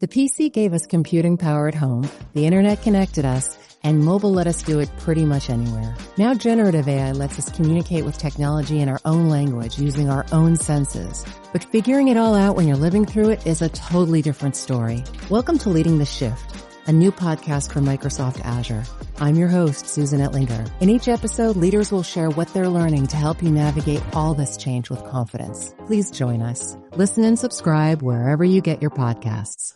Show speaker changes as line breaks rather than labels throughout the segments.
The PC gave us computing power at home, the internet connected us, and mobile let us do it pretty much anywhere. Now generative AI lets us communicate with technology in our own language using our own senses. But figuring it all out when you're living through it is a totally different story. Welcome to Leading the Shift, a new podcast from Microsoft Azure. I'm your host, Susan Ettlinger. In each episode, leaders will share what they're learning to help you navigate all this change with confidence. Please join us. Listen and subscribe wherever you get your podcasts.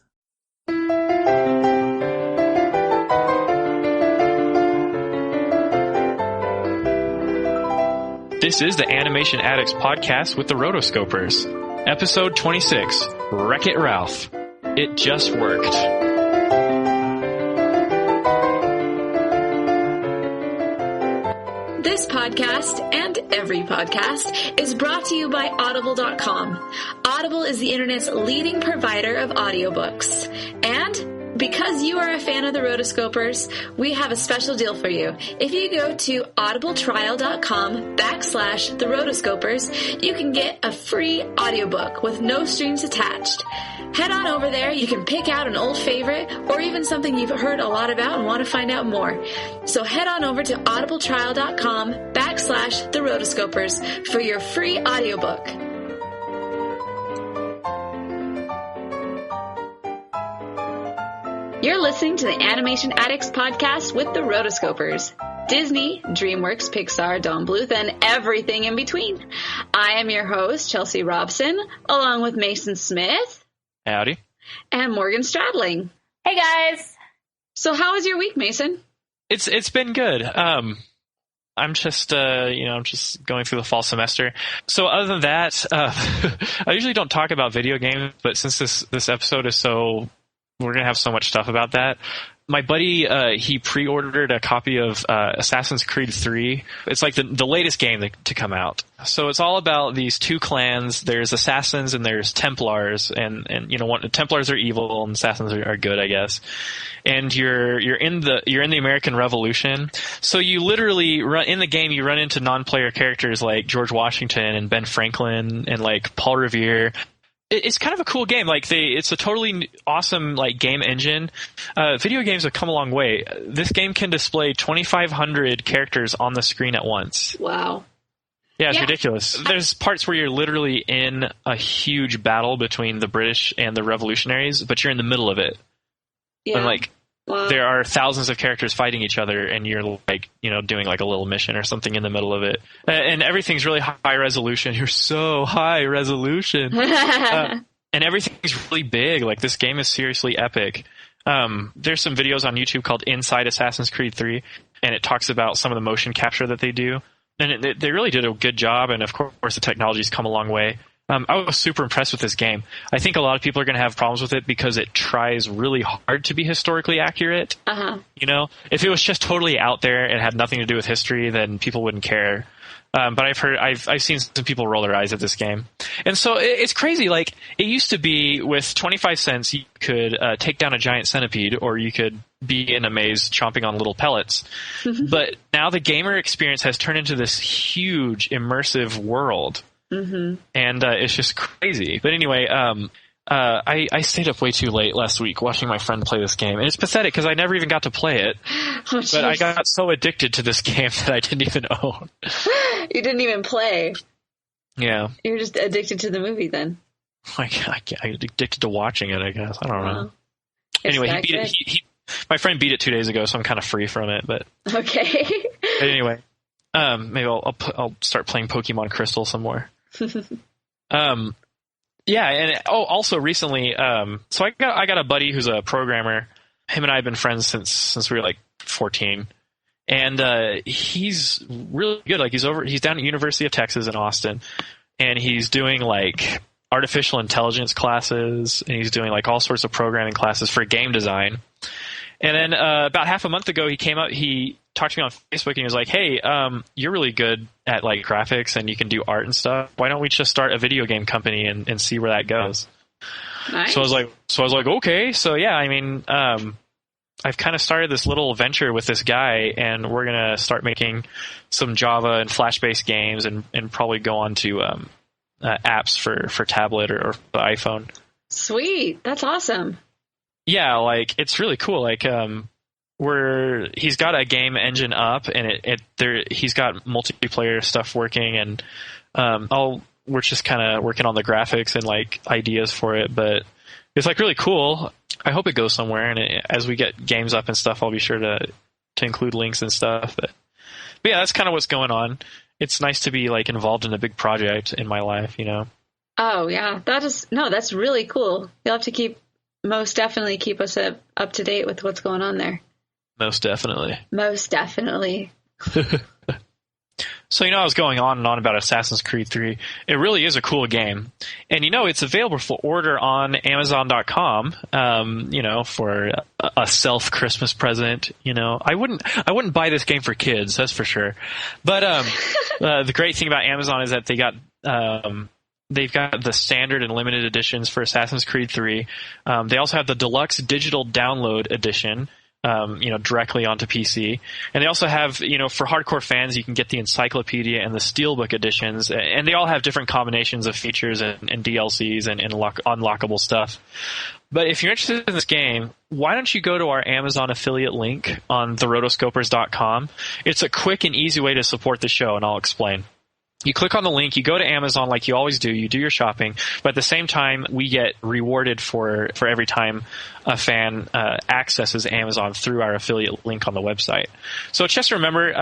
This is the Animation Addicts podcast with the Rotoscopers. Episode 26, Wreck-It Ralph. It just worked.
This podcast, and every podcast, is brought to you by Audible.com. Audible is the internet's leading provider of audiobooks. And because you are a fan of the Rotoscopers, we have a special deal for you. If you go to audibletrial.com/the Rotoscopers, you can get a free audiobook with no strings attached. Head on over there. You can pick out an old favorite or even something you've heard a lot about and want to find out more. So head on over to audibletrial.com/the Rotoscopers for your free audiobook. You're listening to the Animation Addicts podcast with the Rotoscopers. Disney, DreamWorks, Pixar, Don Bluth, and everything in between. I am your host, Chelsea Robson, along with Mason Smith.
Howdy.
And Morgan Stradling.
Hey, guys.
So how was your week, Mason?
It's been good. I'm just I'm just going through the fall semester. So other than that, I usually don't talk about video games, but since this episode is we're going to have so much stuff about that. My buddy, he pre-ordered a copy of Assassin's Creed 3. It's like the latest game to come out. So it's all about these two clans. There's Assassins and there's Templars. And Templars are evil and Assassins are good, I guess. And you're in the American Revolution. So you literally in the game, you run into non-player characters like George Washington and Ben Franklin and like Paul Revere. It's kind of a cool game. It's a totally awesome game engine. Video games have come a long way. This game can display 2,500 characters on the screen at once.
Wow.
Yeah, it's ridiculous. There's parts where you're literally in a huge battle between the British and the revolutionaries, but you're in the middle of it.
Yeah.
And wow. There are thousands of characters fighting each other, and you're doing a little mission or something in the middle of it. And everything's really high resolution. You're so high resolution. And everything's really big. This game is seriously epic. There's some videos on YouTube called Inside Assassin's Creed 3, and it talks about some of the motion capture that they do. And they really did a good job, and of course the technology's come a long way. I was super impressed with this game. I think a lot of people are going to have problems with it because it tries really hard to be historically accurate.
Uh-huh.
If it was just totally out there and had nothing to do with history, then people wouldn't care. But I've seen some people roll their eyes at this game. And so it's crazy. It used to be with 25 cents, you could take down a giant centipede, or you could be in a maze chomping on little pellets.
Mm-hmm.
But now the gamer experience has turned into this huge immersive world.
Mm-hmm.
And it's just crazy. But anyway, I stayed up way too late last week watching my friend play this game. And it's pathetic because I never even got to play it.
Oh,
but I got so addicted to this game that I didn't even own.
You didn't even play.
Yeah.
You were just addicted to the movie then.
I'm addicted to watching it, I guess. I don't know. Anyway, he beat it. My friend beat it 2 days ago, so I'm kind of free from it. But
okay.
But anyway, maybe I'll start playing Pokemon Crystal some more. Yeah, and also recently, so I got a buddy who's a programmer. Him and I have been friends since we were 14, and he's really good. He's down at University of Texas in Austin, and he's doing artificial intelligence classes, and he's doing all sorts of programming classes for game design. And then about half a month ago, he came up. He talked to me on Facebook, and he was like, "Hey, you're really good at graphics, and you can do art and stuff. Why don't we just start a video game company and see where that goes?"
Nice.
So I was like, okay. So yeah, I've kind of started this little venture with this guy, and we're gonna start making some Java and Flash-based games, and probably go on to apps for tablet or the iPhone.
Sweet, that's awesome.
Yeah, like it's really cool. Like where he's got a game engine up, and he's got multiplayer stuff working, and we're just kind of working on the graphics and like ideas for it, but it's like really cool. I hope it goes somewhere, and as we get games up and stuff, I'll be sure to include links and stuff. But yeah, that's kind of what's going on. It's nice to be like involved in a big project in my life, you know.
Oh yeah, that's really cool. You'll have to most definitely keep us up to date with what's going on there.
Most definitely.
Most definitely.
So, I was going on and on about Assassin's Creed 3. It really is a cool game. And, it's available for order on Amazon.com, for a self-Christmas present, I wouldn't buy this game for kids, that's for sure. But the great thing about Amazon is that they've got the standard and limited editions for Assassin's Creed 3. They also have the deluxe digital download edition, directly onto PC. And they also have, for hardcore fans, you can get the encyclopedia and the steelbook editions, and they all have different combinations of features and DLCs and unlockable stuff. But if you're interested in this game, why don't you go to our Amazon affiliate link on therotoscopers.com? It's a quick and easy way to support the show, and I'll explain. You click on the link, you go to Amazon like you always do, you do your shopping, but at the same time, we get rewarded for every time a fan accesses Amazon through our affiliate link on the website. So just remember,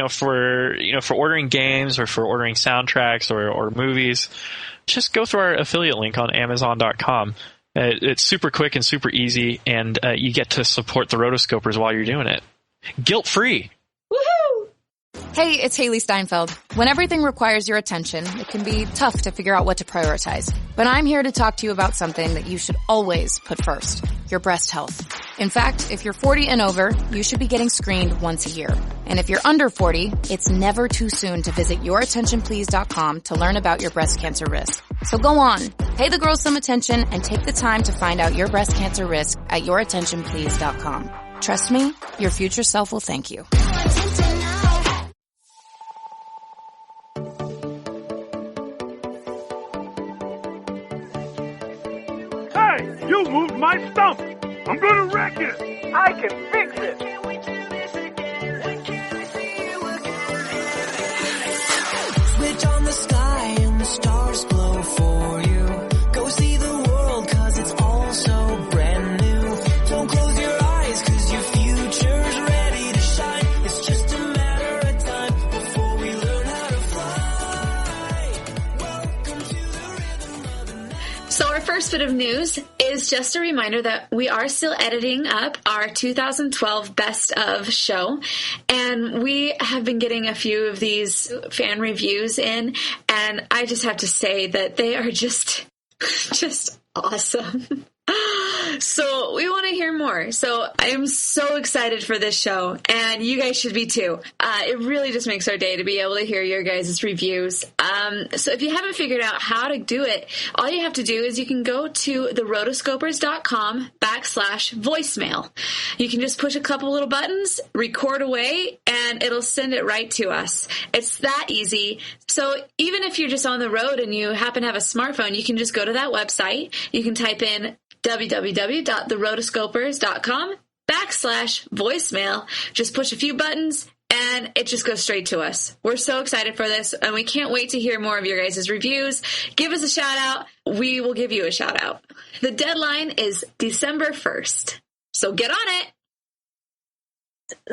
for ordering games or for ordering soundtracks or movies, just go through our affiliate link on Amazon.com. It's super quick and super easy, and you get to support the Rotoscopers while you're doing it. Guilt-free.
Hey, it's Haley Steinfeld. When everything requires your attention, it can be tough to figure out what to prioritize. But I'm here to talk to you about something that you should always put first, your breast health. In fact, if you're 40 and over, you should be getting screened once a year. And if you're under 40, it's never too soon to visit yourattentionplease.com to learn about your breast cancer risk. So go on, pay the girls some attention and take the time to find out your breast cancer risk at yourattentionplease.com. Trust me, your future self will thank you.
You moved my stump! I'm gonna wreck it! I can fix it! Switch on the sky and the stars glow for you. Go see the world 'cause it's all so brand new. Don't close your eyes 'cause your future's ready to shine. It's just a matter of time before we learn how to fly. Welcome to the rhythm of the night.
So our first bit of news is just a reminder that we are still editing up our 2012 Best of show, and we have been getting a few of these fan reviews in, and I just have to say that they are just awesome. So we want to hear more. So I am so excited for this show, and you guys should be too. It really just makes our day to be able to hear your guys' reviews. So if you haven't figured out how to do it, all you have to do is you can go to therotoscopers.com/voicemail. You can just push a couple little buttons, record away, and it'll send it right to us. It's that easy. So even if you're just on the road and you happen to have a smartphone, you can just go to that website. You can type in www.therotoscopers.com/voicemail. Just push a few buttons and it just goes straight to us. We're so excited for this, and we can't wait to hear more of your guys' reviews. Give us a shout out. We will give you a shout out. The deadline is December 1st. So get on it.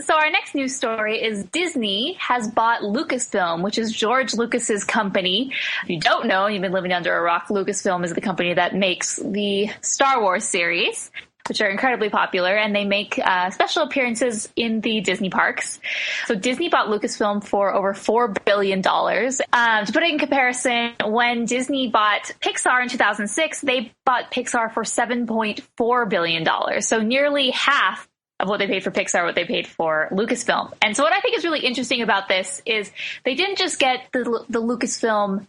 So our next news story is Disney has bought Lucasfilm, which is George Lucas's company. If you don't know, you've been living under a rock. Lucasfilm is the company that makes the Star Wars series, which are incredibly popular, and they make special appearances in the Disney parks. So Disney bought Lucasfilm for over $4 billion. To put it in comparison, when Disney bought Pixar in 2006, they bought Pixar for $7.4 billion. So nearly half of what they paid for Pixar, what they paid for Lucasfilm. And so what I think is really interesting about this is they didn't just get the Lucasfilm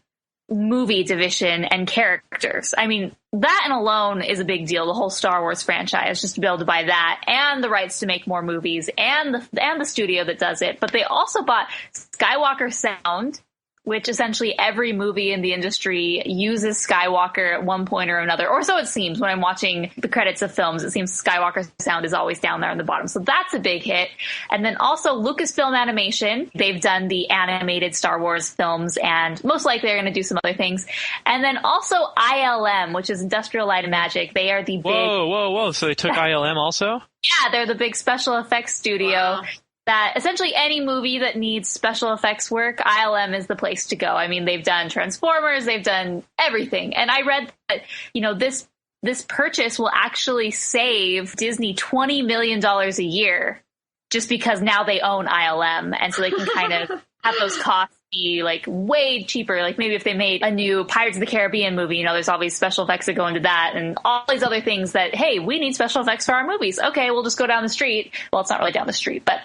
movie division and characters. I mean, that and alone is a big deal. The whole Star Wars franchise, just to be able to buy that and the rights to make more movies and the studio that does it. But they also bought Skywalker Sound, which essentially every movie in the industry uses Skywalker at one point or another, or so it seems when I'm watching the credits of films. It seems Skywalker's sound is always down there on the bottom. So that's a big hit. And then also Lucasfilm Animation. They've done the animated Star Wars films, and most likely they're going to do some other things. And then also ILM, which is Industrial Light and Magic. They are the big...
Whoa. So they took ILM also?
Yeah, they're the big special effects studio. Wow. That essentially any movie that needs special effects work, ILM is the place to go. I mean, they've done Transformers, they've done everything. And I read that, this purchase will actually save Disney $20 million a year just because now they own ILM. And so they can kind of have those costs be like way cheaper. Like maybe if they made a new Pirates of the Caribbean movie, there's all these special effects that go into that and all these other things that, hey, we need special effects for our movies. Okay, we'll just go down the street. Well, it's not really down the street, but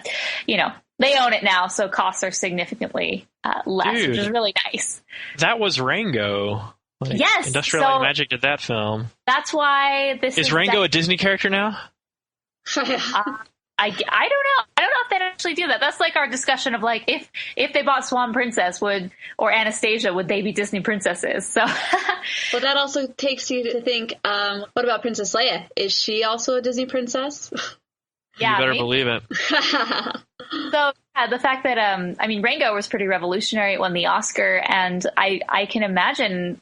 they own it now. So costs are significantly less, which is really nice.
That was Rango.
Yes.
Industrial Light and Magic did that film.
That's why this is
Rango a Disney character now?
I don't know. I don't know if they'd actually do that. That's like our discussion of like if they bought Swan Princess or Anastasia, would they be Disney princesses? So
well, that also takes you to think, what about Princess Leia? Is she also a Disney princess?
Yeah,
you better believe it.
So the fact that Rango was pretty revolutionary. It won the Oscar, and I can imagine.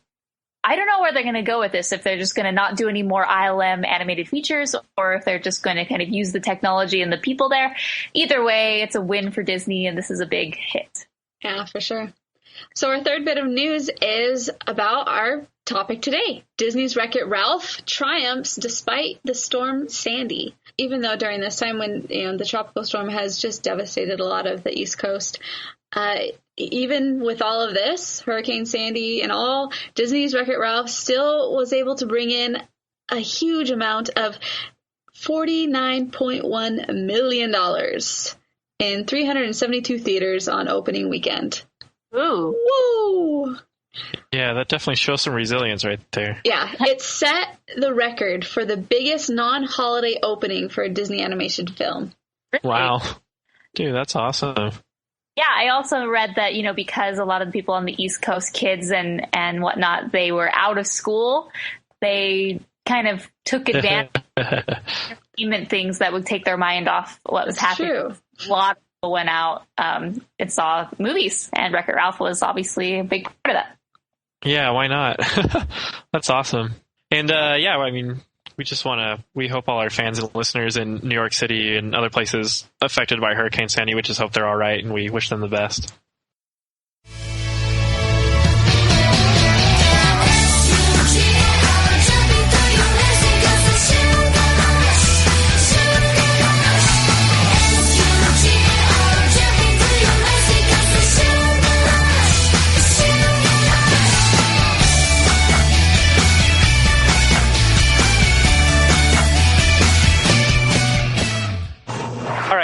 I don't know where they're going to go with this, if they're just going to not do any more ILM animated features or if they're just going to kind of use the technology and the people there. Either way, it's a win for Disney, and this is a big hit.
Yeah, for sure. So our third bit of news is about our topic today. Disney's Wreck-It Ralph triumphs despite the storm Sandy. Even though during this time when the tropical storm has just devastated a lot of the East Coast, even with all of this, Hurricane Sandy and all, Disney's Wreck-It Ralph still was able to bring in a huge amount of $49.1 million in 372 theaters on opening weekend.
Ooh.
Woo!
Yeah, that definitely shows some resilience right there.
Yeah, it set the record for the biggest non-holiday opening for a Disney animation film.
Wow. Dude, that's awesome.
Yeah, I also read that, because a lot of the people on the East Coast, kids and whatnot, they were out of school. They kind of took advantage of entertainment things that would take their mind off what was happening.
True.
A lot of people went out and saw movies, and Wreck-It Ralph was obviously a big part of that.
Yeah, why not? That's awesome. And we hope all our fans and listeners in New York City and other places affected by Hurricane Sandy, we just hope they're all right, and we wish them the best.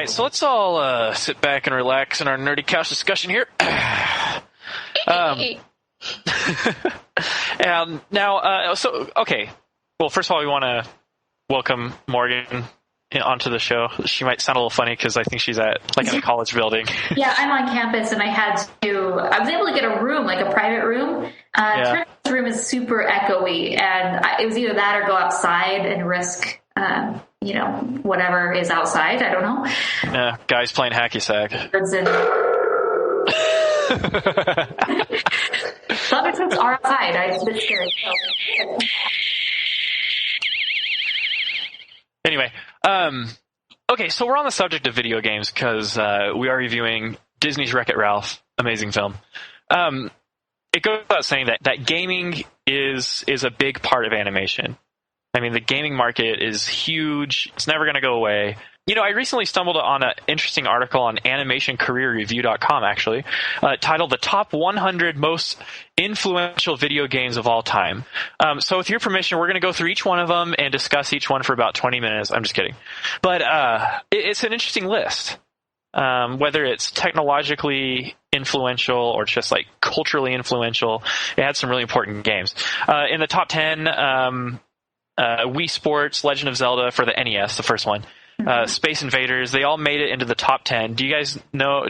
So let's all sit back and relax in our nerdy couch discussion here. Okay. Well, first of all, we want to welcome Morgan onto the show. She might sound a little funny because I think she's at in a college building.
Yeah, I'm on campus, and I was able to get a room, like a private room. This room is super echoey, and it was either that or go outside and risk whatever is outside. I don't know.
Yeah, guys playing hacky sack.
Thunderstorms are outside. It's a bit scary.
Anyway, okay, so we're on the subject of video games because we are reviewing Disney's Wreck-It Ralph, amazing film. It goes without saying that gaming is a big part of animation. I mean, the gaming market is huge. It's never going to go away. I recently stumbled on an interesting article on animationcareerreview.com, actually, titled The Top 100 Most Influential Video Games of All Time. So with your permission, we're going to go through each one of them and discuss each one for about 20 minutes. I'm just kidding. But it's an interesting list. Whether it's technologically influential or just culturally influential, it had some really important games. In the top 10... Wii Sports, Legend of Zelda for the NES, the first one. Space Invaders, they all made it into the top 10. Do you guys know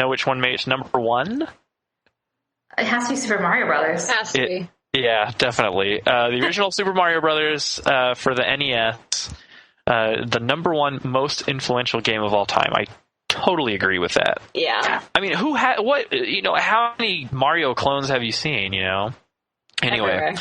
which one made it to number 1?
It has to be Super Mario Brothers.
Has to be.
Yeah, definitely. The original Super Mario Brothers for the NES, the number one most influential game of all time. I totally agree with that.
Yeah.
I mean, how many Mario clones have you seen, Anyway.
Everywhere.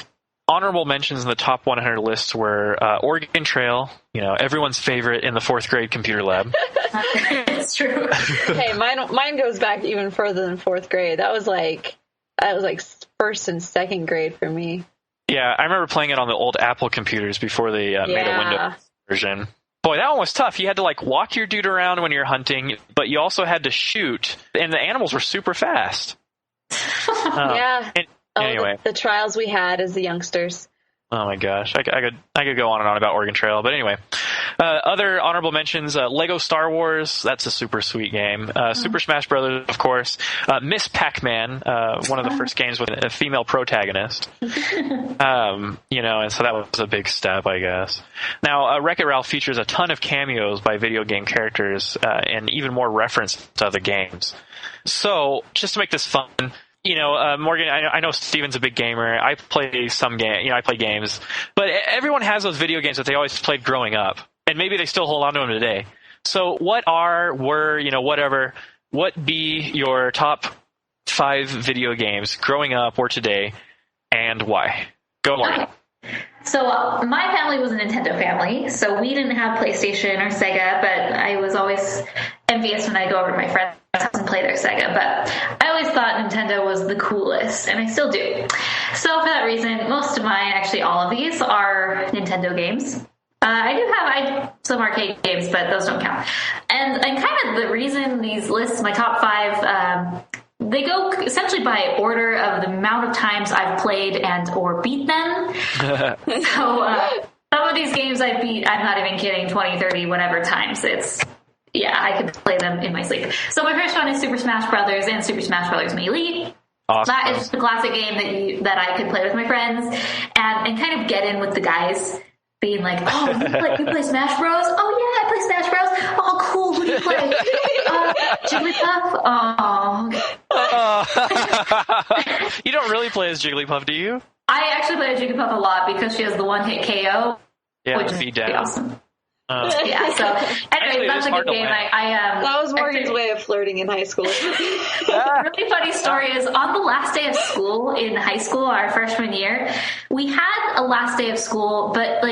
Honorable mentions in the top 100 lists were Oregon Trail, everyone's favorite in the 4th grade computer lab.
It's true.
Hey, mine goes back even further than 4th grade. That was like 1st and 2nd grade for me.
Yeah, I remember playing it on the old Apple computers before they made a Windows version. Boy, that one was tough. You had to walk your dude around when you're hunting, but you also had to shoot, and the animals were super fast.
Yeah.
Anyway,
the trials we had as the youngsters.
Oh my gosh, I could go on and on about Oregon Trail, but anyway, other honorable mentions: Lego Star Wars, that's a super sweet game. Super Smash Brothers, of course. Miss Pac-Man, one of the first games with a female protagonist. And so that was a big step, I guess. Now, Wreck-It Ralph features a ton of cameos by video game characters and even more reference to other games. So, just to make this fun. Morgan, I know Steven's a big gamer. I play some game, I play games, but everyone has those video games that they always played growing up, and maybe they still hold on to them today. So what be your top 5 video games growing up or today, and why? Go, Morgan.
Okay. So my family was a Nintendo family, so we didn't have PlayStation or Sega, but I was always envious when I go over to my friends' house and play their Sega, but I always thought Nintendo was the coolest, and I still do. So for that reason, most of mine, actually all of these, are Nintendo games. I do have some arcade games, but those don't count. And kind of the reason these lists, my top 5, they go essentially by order of the amount of times I've played and or beat them. So some of these games I beat, I'm not even kidding, 20, 30, whatever times. I could play them in my sleep. So my first one is Super Smash Brothers and Super Smash Brothers Melee. Awesome. That is the classic game that I could play with my friends and kind of get in with the guys. Being like, oh, you play Smash Bros? Oh, yeah, I play Smash Bros. Oh, cool. Who do you play? Jigglypuff? Oh.
You don't really play as Jigglypuff, do you?
I actually play as Jigglypuff a lot because she has the one-hit KO.
Yeah,
which is pretty awesome. Yeah, so anyway, that's a good game.
That was Morgan's way of flirting in high school.
The really funny story is on the last day of school in high school, our freshman year, we had a last day of school, but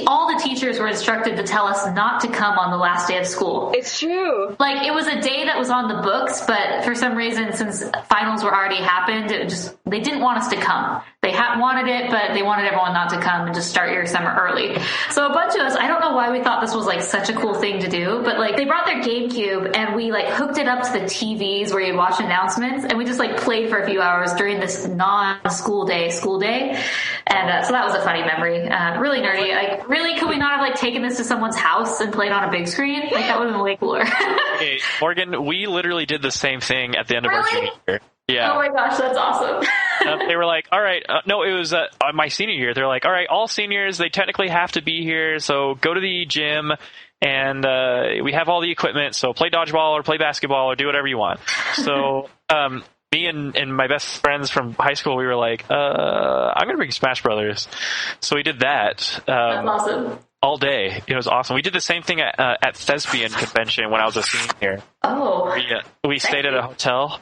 all the teachers were instructed to tell us not to come on the last day of school.
It's true.
It was a day that was on the books, but for some reason, since finals were already happened, they didn't want us to come. They wanted it, but they wanted everyone not to come and just start your summer early. So a bunch of us, I don't know why we thought this was such a cool thing to do, but they brought their GameCube and we hooked it up to the TVs where you'd watch announcements, and we just played for a few hours during this non-school day. And so that was a funny memory. Really nerdy. Really, could we not have taken this to someone's house and played on a big screen? That would have been way cooler.
Hey, Morgan, we literally did the same thing at the end of our junior year. Yeah.
Oh my gosh, that's awesome.
They were like, all right, no, it was my senior year. They're like, all right, all seniors, they technically have to be here, so go to the gym, and we have all the equipment, so play dodgeball or play basketball or do whatever you want. So me and my best friends from high school, we were like, I'm going to bring Smash Brothers. So we did that.
That's awesome.
All day. It was awesome. We did the same thing at Thespian Convention when I was a senior.
Oh.
We stayed at a hotel.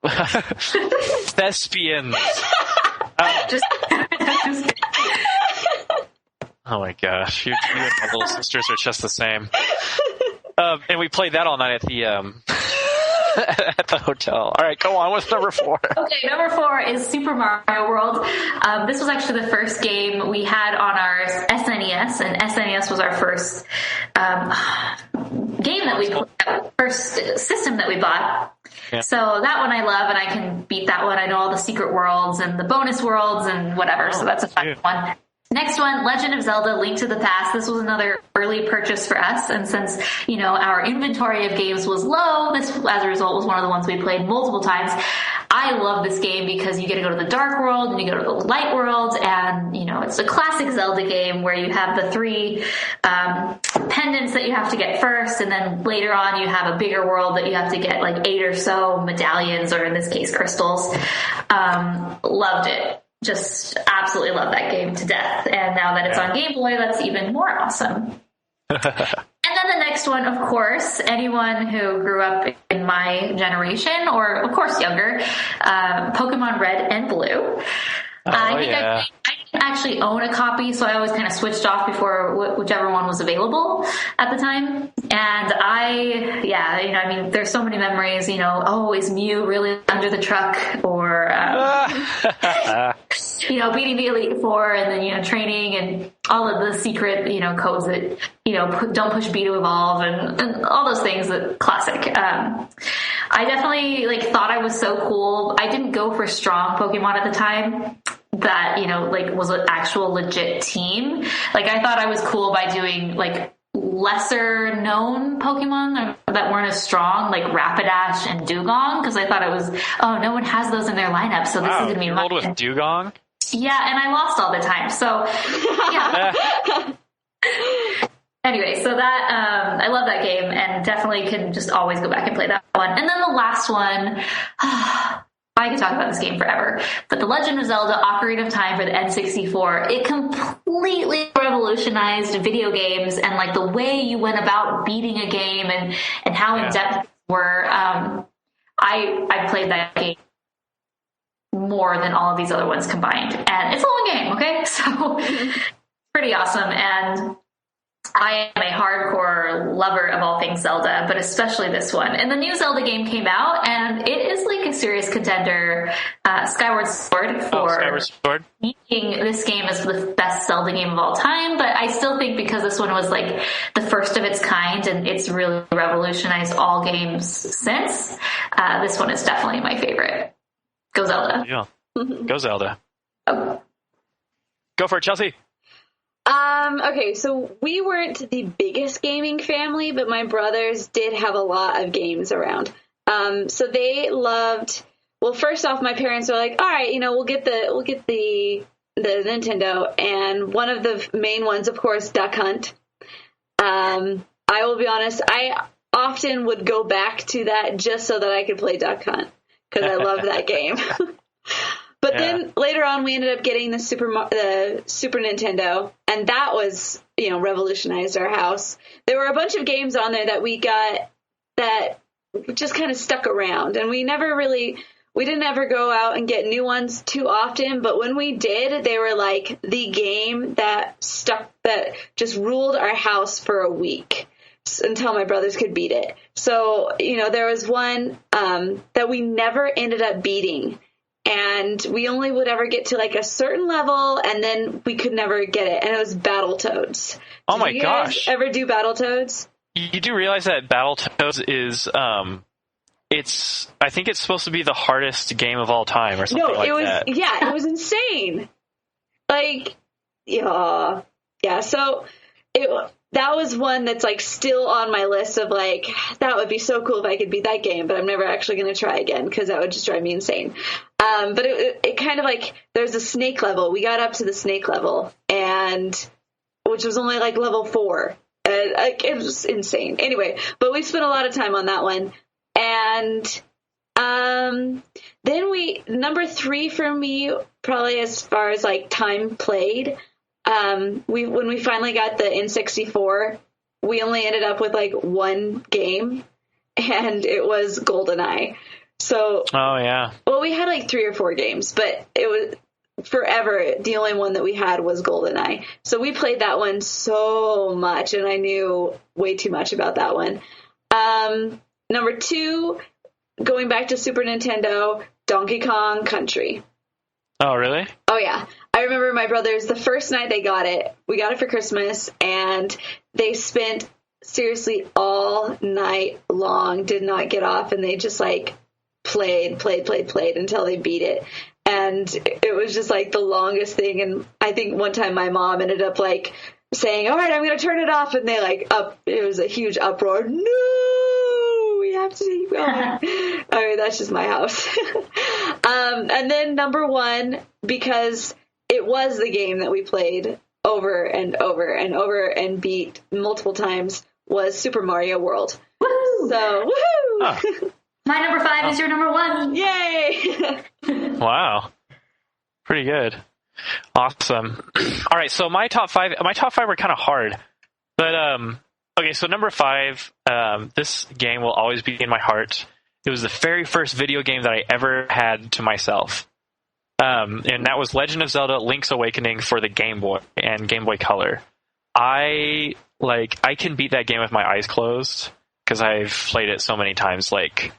Thespians. Oh my gosh, you and my little sisters are just the same. And we played that all night at the at the hotel. All right, go on with number 4.
Okay, number 4 is Super Mario World. This was actually the first game we had on our SNES, and SNES was our first first system that we bought. Yeah. So that one I love, and I can beat that one. I know all the secret worlds and the bonus worlds and whatever, so that's a fun one. Next one, Legend of Zelda: Link to the Past. This was another early purchase for us, and since, our inventory of games was low, this, as a result, was one of the ones we played multiple times. I love this game because you get to go to the dark world and you go to the light world, and, it's a classic Zelda game where you have the 3 pendants that you have to get first, and then later on you have a bigger world that you have to get like 8 or so medallions, or in this case, crystals. Loved it. Just absolutely love that game to death. And now that it's on Game Boy, that's even more awesome. And then the next one, of course, anyone who grew up in my generation, or of course younger, Pokemon Red and Blue. I didn't actually own a copy, so I always kind of switched off before whichever one was available at the time. And there's so many memories, is Mew really under the truck? Or, beating the Elite Four, and then, training and all of the secret, codes that, don't push B to evolve, and all those things that classic. I definitely thought I was so cool. I didn't go for strong Pokemon at the time that, was an actual legit team. I thought I was cool by doing lesser known Pokemon that weren't as strong, like Rapidash and Dugong, because I thought it was, no one has those in their lineup, so this is going to be
you rolled with Dugong?
Yeah, and I lost all the time, so yeah. Anyway, so that, I love that game, and definitely can just always go back and play that one. And then the last one, I could talk about this game forever, but The Legend of Zelda: Ocarina of Time for the N64, it completely revolutionized video games and the way you went about beating a game and how in-depth were. I played that game more than all of these other ones combined, and it's a long game, okay? So pretty awesome, and I am a hardcore lover of all things Zelda, but especially this one. And the new Zelda game came out, and it is a serious contender, Skyward Sword, for making this game as the best Zelda game of all time. But I still think because this one was the first of its kind, and it's really revolutionized all games since, this one is definitely my favorite. Go Zelda.
Yeah. Go Zelda. Oh. Go for it, Chelsea.
Okay, so we weren't the biggest gaming family, but my brothers did have a lot of games around. So they loved, well, first off, my parents were like, all right, we'll get the Nintendo, and one of the main ones, of course, Duck Hunt. I will be honest, I often would go back to that just so that I could play Duck Hunt, because I love that game. But then later on, we ended up getting the Super Nintendo, and that was, revolutionized our house. There were a bunch of games on there that we got that just kind of stuck around, and we didn't ever go out and get new ones too often, but when we did, they were the game that just ruled our house for a week until my brothers could beat it. So, there was one that we never ended up beating. And we only would ever get to a certain level, and then we could never get it. And it was Battletoads.
Oh my gosh!
Ever do Battletoads?
You do realize that Battletoads is, I think it's supposed to be the hardest game of all time, or something that.
Yeah, it was insane. So that was one that's still on my list of that would be so cool if I could beat that game, but I'm never actually going to try again because that would just drive me insane. But it kind of there's a snake level. We got up to the snake level, and which was only level 4. It was insane. Anyway, but we spent a lot of time on that one. And then number 3 for me, probably as far as time played, when we finally got the N64, we only ended up with one game, and it was GoldenEye. So, well, we had 3 or 4 games, but it was forever. The only one that we had was GoldenEye. So we played that one so much, and I knew way too much about that one. Number 2, going back to Super Nintendo, Donkey Kong Country.
Oh, really?
Oh, yeah. I remember my brothers, the first night they got it, we got it for Christmas, and they spent seriously all night long, did not get off, and they just played until they beat it. And it was just like the longest thing. And I think one time my mom ended up like saying, all right, I'm going to turn it off. And they it was a huge uproar. No, we have to keep going. I mean, that's just my house. And then number one, because it was the game that we played over and over and over and beat multiple times, was Super Mario World.
Woo!
So, woohoo!
Oh.
My number 5 is your number 1.
Yay!
Wow. Pretty good. Awesome. All right, so my top five were kind of hard. But, okay, so number 5, this game will always be in my heart. It was the very first video game that I ever had to myself. And that was Legend of Zelda Link's Awakening for the Game Boy and Game Boy Color. I can beat that game with my eyes closed because I've played it so many times. Like,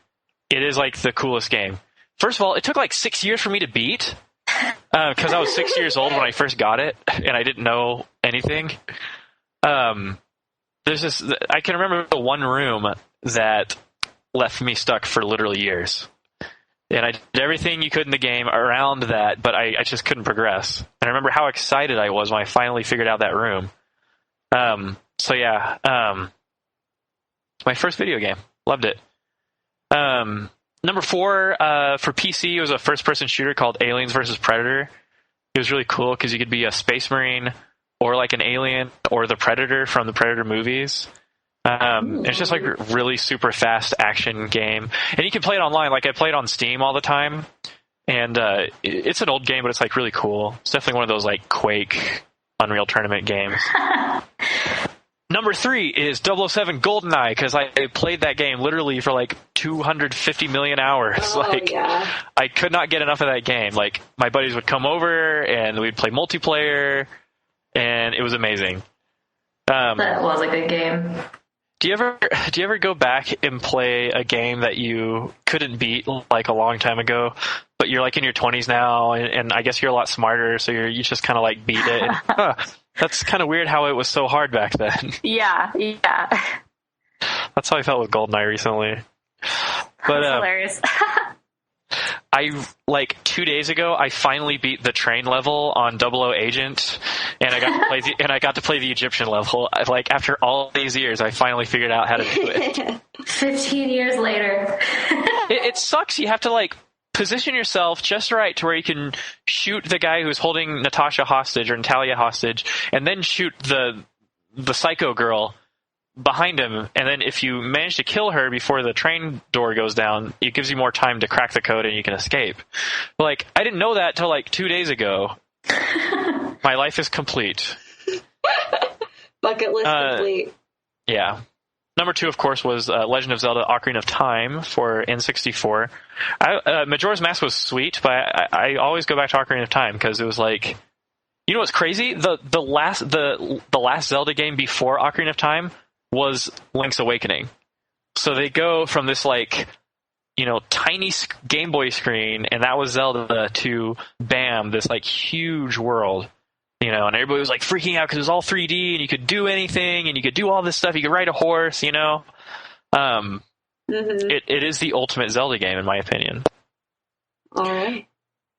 it is like the coolest game. First of all, it took like 6 years for me to beat because I was 6 years old when I first got it and I didn't know anything. There's this, I can remember the one room that left me stuck for literally years. And I did everything you could in the game around that, but I just couldn't progress. And I remember how excited I was when I finally figured out that room. So yeah, my first video game. Loved it. Number 4, for PC, it was a first-person shooter called Aliens vs. Predator. It was really cool because you could be a space marine or like an alien or the Predator from the Predator movies. It's just like a really super fast action game. And you can play it online. Like I play it on Steam all the time. And it's an old game, but it's like really cool. It's definitely one of those like Quake, Unreal Tournament games. Number 3 is 007 GoldenEye, because I played that game literally for like 250 million hours.
Yeah.
I could not get enough of that game. Like, my buddies would come over and we'd play multiplayer, and it was amazing.
That was a good game.
Do you ever go back and play a game that you couldn't beat like a long time ago, but you're like in your 20s now, and I guess you're a lot smarter, so you just kind of like beat it? And, that's kind of weird how it was so hard back then.
Yeah.
That's how I felt with GoldenEye recently. But
that's hilarious.
I, like, 2 days ago, I finally beat the train level on 00 Agent, and I got to play the Egyptian level. Like, after all these years, I finally figured out how to do it.
15 years later.
It sucks. You have to, like, position yourself just right to where you can shoot the guy who's holding Natasha hostage or Natalia hostage, and then shoot the psycho girl behind him. And then if you manage to kill her before the train door goes down, it gives you more time to crack the code and you can escape. But, like, I didn't know that till like 2 days ago. My life is complete.
Bucket list complete.
Yeah. Number 2, of course, was Legend of Zelda Ocarina of Time for N64. Majora's Mask was sweet, but I always go back to Ocarina of Time because it was like, you know what's crazy? The last Zelda game before Ocarina of Time was Link's Awakening. So they go from this like, you know, tiny Game Boy screen, and that was Zelda, to bam, this like huge world. You know, and everybody was like freaking out because it was all 3D and you could do anything and you could do all this stuff. You could ride a horse, you know. It is the ultimate Zelda game, in my opinion.
All right.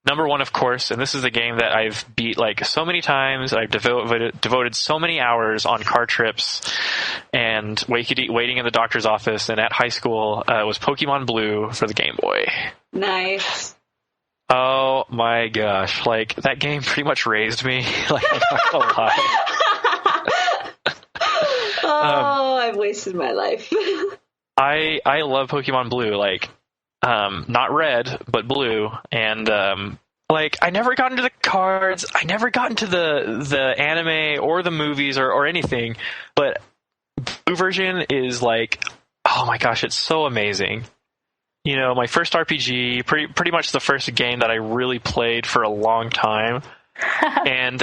Number 1, of course, and this is the game that I've beat like so many times. I've devoted so many hours on car trips and waiting in the doctor's office and at high school. Was Pokemon Blue for the Game Boy.
Nice.
Oh my gosh, like, that game pretty much raised me. Like, I'm not gonna lie.
I've wasted my life.
I love Pokemon Blue, like, not red, but blue, and, like, I never got into the cards, I never got into the anime or the movies or anything, but Blue version is like, oh my gosh, it's so amazing. You know, my first RPG, pretty much the first game that I really played for a long time. And,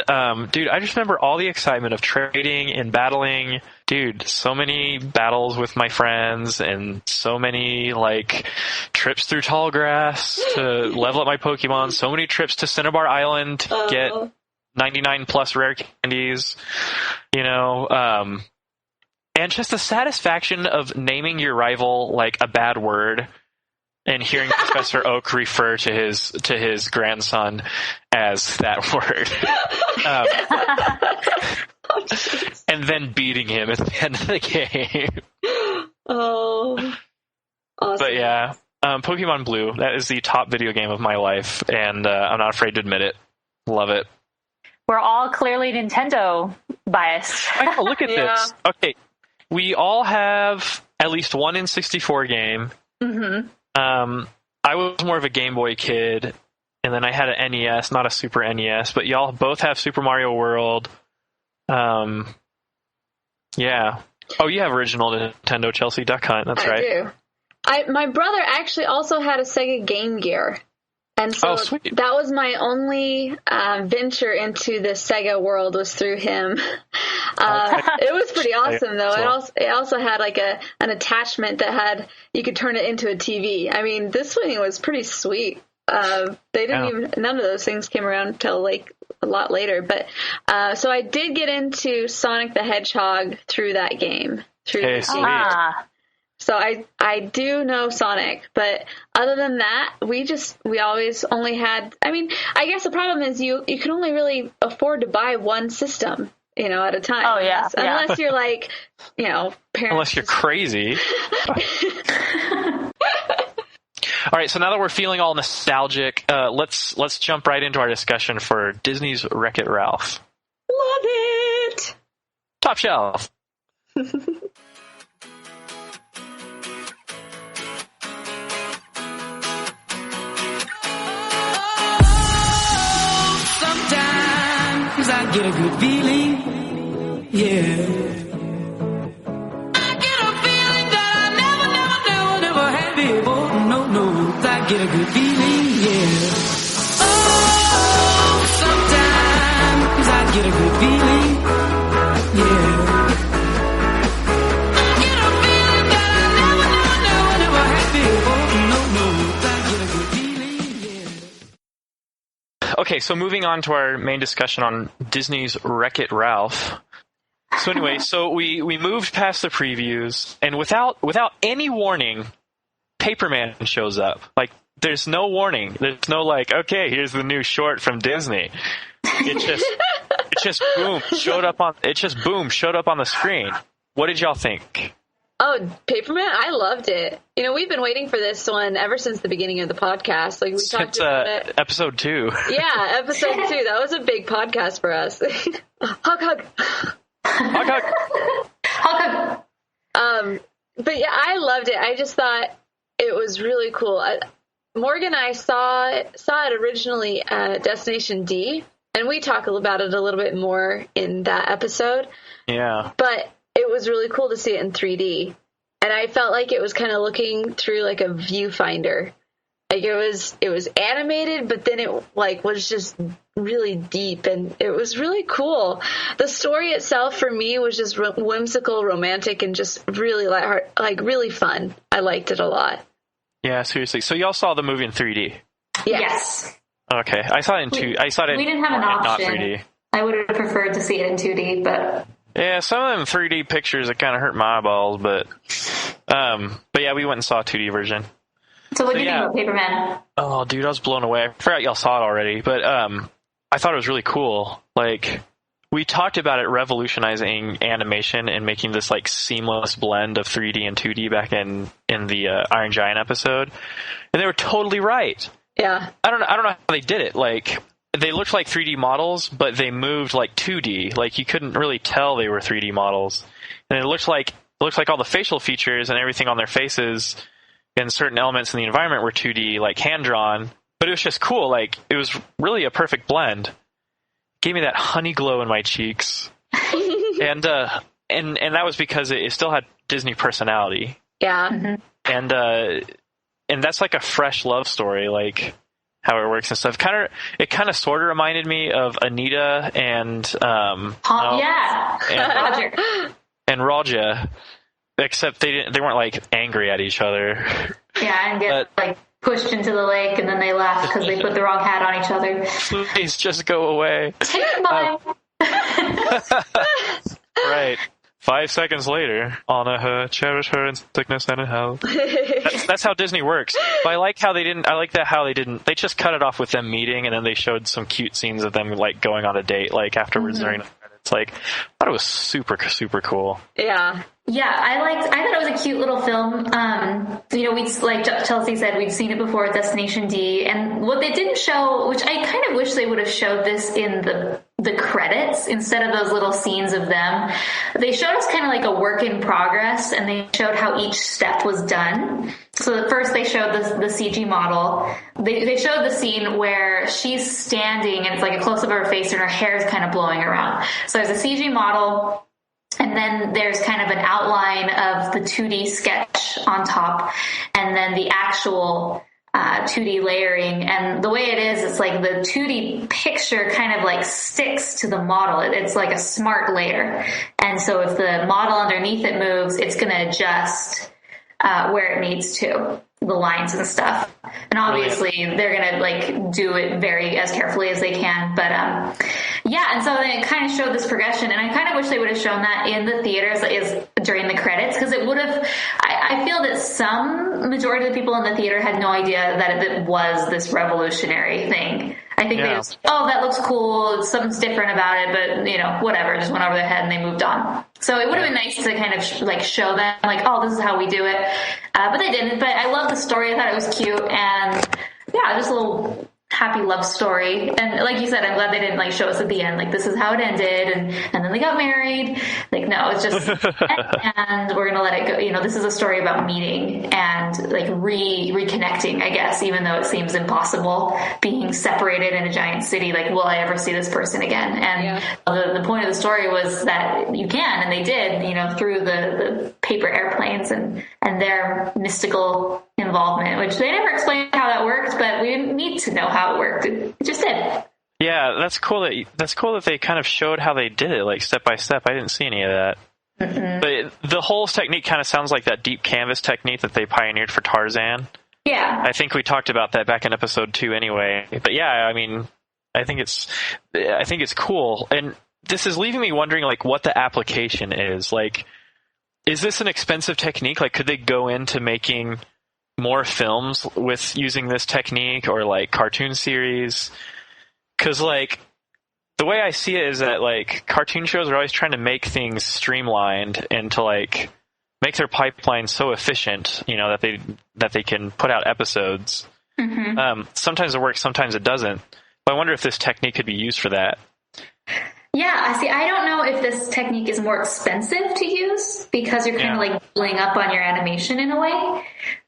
dude, I just remember all the excitement of trading and battling. Dude, so many battles with my friends and so many, like, trips through tall grass to level up my Pokemon. So many trips to Cinnabar Island to get 99 plus rare candies, you know. And just the satisfaction of naming your rival, like, a bad word. and hearing Professor Oak refer to his grandson as that word, and then beating him at the end of the game.
Oh, awesome.
But yeah, Pokemon Blue, that is the top video game of my life, and I'm not afraid to admit it. Love it.
We're all clearly Nintendo biased.
I know, look at this. Okay, we all have at least one N64 game.
Mm-hmm.
I was more of a Game Boy kid, and then I had an NES, not a Super NES, but y'all both have Super Mario World. Yeah. Oh, you have original Nintendo, Chelsea Duck Hunt. That's right.
I do. My brother actually also had a Sega Game Gear. And so that was my only venture into the Sega world was through him. It was pretty awesome, though. It also had like an attachment that had you could turn it into a TV. I mean, this thing was pretty sweet. They didn't none of those things came around until like a lot later. But so I did get into Sonic the Hedgehog through that game. So I do know Sonic, but other than that, we always only had, I mean, I guess the problem is you can only really afford to buy one system, at a time.
Oh, yeah.
Unless you're like, parents.
Unless you're crazy. All right, so now that we're feeling all nostalgic, let's jump right into our discussion for Disney's Wreck-It Ralph.
Love it!
Top shelf.
I get a good feeling, yeah. I get a feeling that I never had before. No, I get a good feeling, yeah. Oh, sometimes I get a good feeling, yeah. I get a feeling that I never had before. No, I get a good feeling, yeah.
Okay, so moving on to our main discussion on Disney's Wreck-It Ralph. So anyway, we moved past the previews, and without any warning, Paperman shows up. Like, there's no warning. There's no like, okay, here's the new short from Disney. It just boom showed up on the screen. What did y'all think?
Oh, Paperman, I loved it. We've been waiting for this one ever since the beginning of the podcast. Like we talked about it.
Episode 2.
Yeah, episode 2. That was a big podcast for us. Hug. But yeah, I loved it. I just thought it was really cool. Morgan and I saw it originally at Destination D, and we talk about it a little bit more in that episode.
Yeah.
But it was really cool to see it in 3D. And I felt like it was kind of looking through like a viewfinder. Like it was animated, but then it like was just really deep, and it was really cool. The story itself for me was just whimsical, romantic, and just really lighthearted, like really fun. I liked it a lot.
Yeah, seriously. So y'all saw the movie in 3D?
Yes.
Okay, I saw it in 2D. I saw it in
we didn't have an option.
Not 3D.
I would have preferred to see it in 2D, but
yeah, some of them 3D pictures that kind of hurt my eyeballs, but yeah, we went and saw a 2D version.
So what did you think about Paperman?
Oh, dude, I was blown away. I forgot y'all saw it already, but I thought it was really cool. Like, we talked about it revolutionizing animation and making this like seamless blend of 3D and 2D back in the Iron Giant episode, and they were totally right.
Yeah,
I don't know how they did it. Like, they looked like 3D models, but they moved like 2D. Like, you couldn't really tell they were 3D models, and it looked like all the facial features and everything on their faces and certain elements in the environment were 2D, like hand drawn. But it was just cool. Like, it was really a perfect blend. Gave me that honey glow in my cheeks, and that was because it still had Disney personality.
Yeah, mm-hmm.
And that's like a fresh love story, like how it works and stuff. It kind of sort of reminded me of Anita and
Roger
and Roger, except they weren't like angry at each other.
Yeah, and get like pushed into the lake, and then they laugh because they put the wrong hat on each other.
Please just go away.
Take mine.
Right. 5 seconds later, honor her, cherish her in sickness and in health. That's how Disney works. But I like how they they just cut it off with them meeting, and then they showed some cute scenes of them like going on a date, like afterwards during the credits. Like, I thought it was super, super cool.
Yeah.
Yeah, I thought it was a cute little film. We, like Chelsea said, we'd seen it before at Destination D, and what they didn't show, which I kind of wish they would have showed this in the credits instead of those little scenes of them. They showed us kind of like a work in progress, and they showed how each step was done. So at first they showed the CG model. They showed the scene where she's standing, and it's like a close-up of her face, and her hair is kind of blowing around. So there's a CG model, and then there's kind of an outline of the 2D sketch on top, and then the actual 2D layering. And the way it is, it's like the 2D picture kind of like sticks to the model. It's like a smart layer. And so if the model underneath it moves, it's going to adjust where it needs to, the lines and stuff. And obviously they're going to like do it very as carefully as they can. But yeah, and so they kind of showed this progression, and I kind of wish they would have shown that in the theaters is during the credits, because it would have, I feel that some majority of the people in the theater had no idea that it was this revolutionary thing. I think they just, that looks cool, something's different about it, but whatever, just went over their head and they moved on. So it would have been nice to kind of like show them like, oh, this is how we do it. But they didn't. But I love the story. I thought it was cute, and yeah, just a little happy love story. And like you said, I'm glad they didn't like show us at the end, like this is how it ended, and then they got married. Like, no, it's just and we're gonna let it go. This is a story about meeting and like reconnecting, I guess, even though it seems impossible being separated in a giant city. Like, will I ever see this person again? And the point of the story was that you can, and they did, through the paper airplanes and their mystical involvement, which they never explained how that worked, but we didn't need to know how it worked. It just did.
Yeah, that's cool that they kind of showed how they did it, like step by step. I didn't see any of that. But the whole technique kind of sounds like that deep canvas technique that they pioneered for Tarzan.
Yeah.
I think we talked about that back in episode 2 anyway. But yeah, I mean, I think it's cool. And this is leaving me wondering like what the application is. Like, is this an expensive technique? Like, could they go into making more films with using this technique, or like cartoon series? Because like the way I see it is that like cartoon shows are always trying to make things streamlined and to like make their pipeline so efficient, that they can put out episodes. Sometimes it works, sometimes it doesn't. But I wonder if this technique could be used for that.
Yeah, see, I don't know if this technique is more expensive to use because you're kind of like building up on your animation in a way.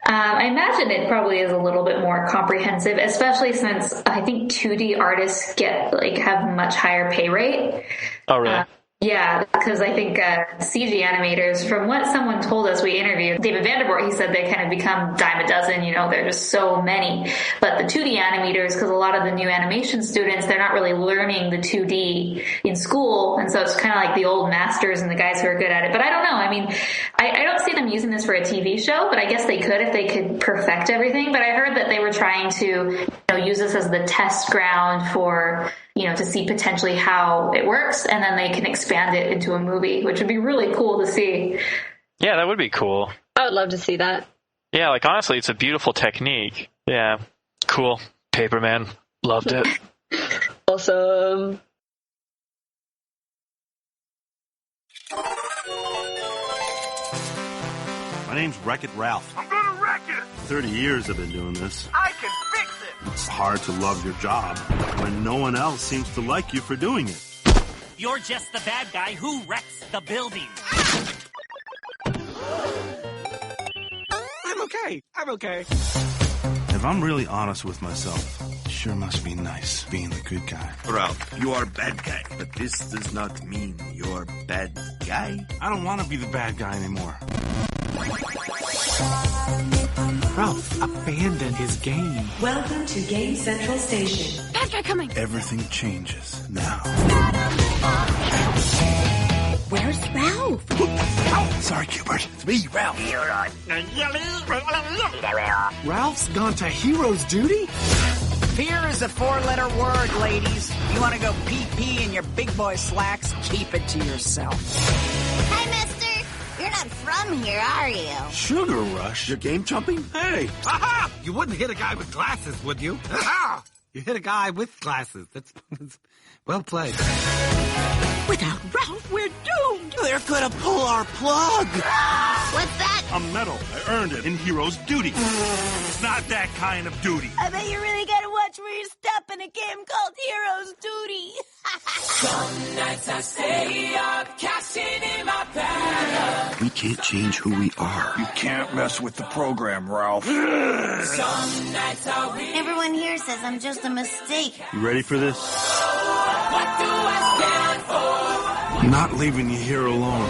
I imagine it probably is a little bit more comprehensive, especially since I think 2D artists have much higher pay rate.
Oh, really?
Yeah, because I think CG animators, from what someone told us, we interviewed David Vandervoort, he said they kind of become dime a dozen, there are just so many. But the 2D animators, because a lot of the new animation students, they're not really learning the 2D in school, and so it's kind of like the old masters and the guys who are good at it. But I don't know, I mean, I don't see them using this for a TV show, but I guess they could if they could perfect everything. But I heard that they were trying to use this as the test ground for to see potentially how it works, and then they can expand it into a movie, which would be really cool to see.
Yeah, that would be cool.
I would love to see that.
Yeah, like honestly, it's a beautiful technique. Yeah, cool. Paperman, loved it.
Awesome.
My name's Wreck-It Ralph.
I'm gonna wreck it!
30 years I've been doing this.
I can fix it!
It's hard to love your job when no one else seems to like you for doing it.
You're just the bad guy who wrecks the building.
I'm okay.
If I'm really honest with myself, it sure must be nice being the good guy.
Ralph, you are bad guy, but this does not mean you're bad guy.
I don't want to be the bad guy anymore.
Ralph abandoned his game.
Welcome to Game Central Station.
Bad guy coming.
Everything changes now.
Where's Ralph?
Oh, sorry, Cupid. It's me, Ralph.
Ralph's gone to hero's duty?
Fear is a 4-letter word, ladies. You want to go pee-pee in your big boy slacks? Keep it to yourself.
Hey, miss.
fun here, are you?
Sugar Rush? You're game jumping? Hey!
Aha! You wouldn't hit a guy with glasses, would you? Aha! You hit a guy with glasses. That's well played.
Without Ralph, we're doomed.
They're gonna pull our plug!
What's that?
A medal. I earned it in Hero's Duty.
Not that kind of duty.
I bet you really gotta watch where you step in a game called Hero's Duty.
Some nights I stay up, cashing in my bag.
We can't change who we are.
You can't mess with the program, Ralph.
Some nights I win.
Everyone here says I'm just a mistake.
You ready for this?
What do I stand for?
I'm not leaving you here alone.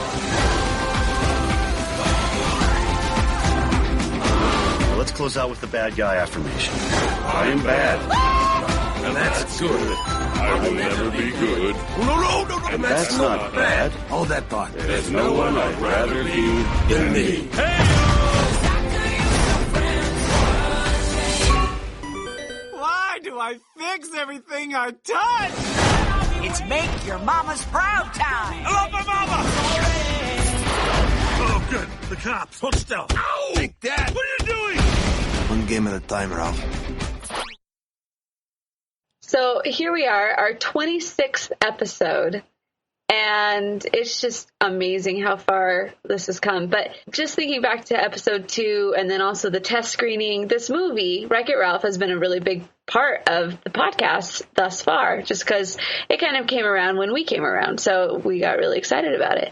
Well, let's close out with the bad guy affirmation. I am bad.
And that's good. I will never be good. No.
And that's not bad.
Hold that thought.
There's no one I'd rather be than me.
Why do I fix everything I touch?
It's make your mama's proud time.
I love my mama!
Oh, good. The cops. Hold still.
Ow!
Take that.
What are you doing?
One game at a time, Ralph.
So here we are, our 26th episode, and it's just amazing how far this has come. But just thinking back to episode 2 and then also the test screening, this movie, Wreck-It Ralph, has been a really big part of the podcast thus far, just because it kind of came around when we came around. So we got really excited about it.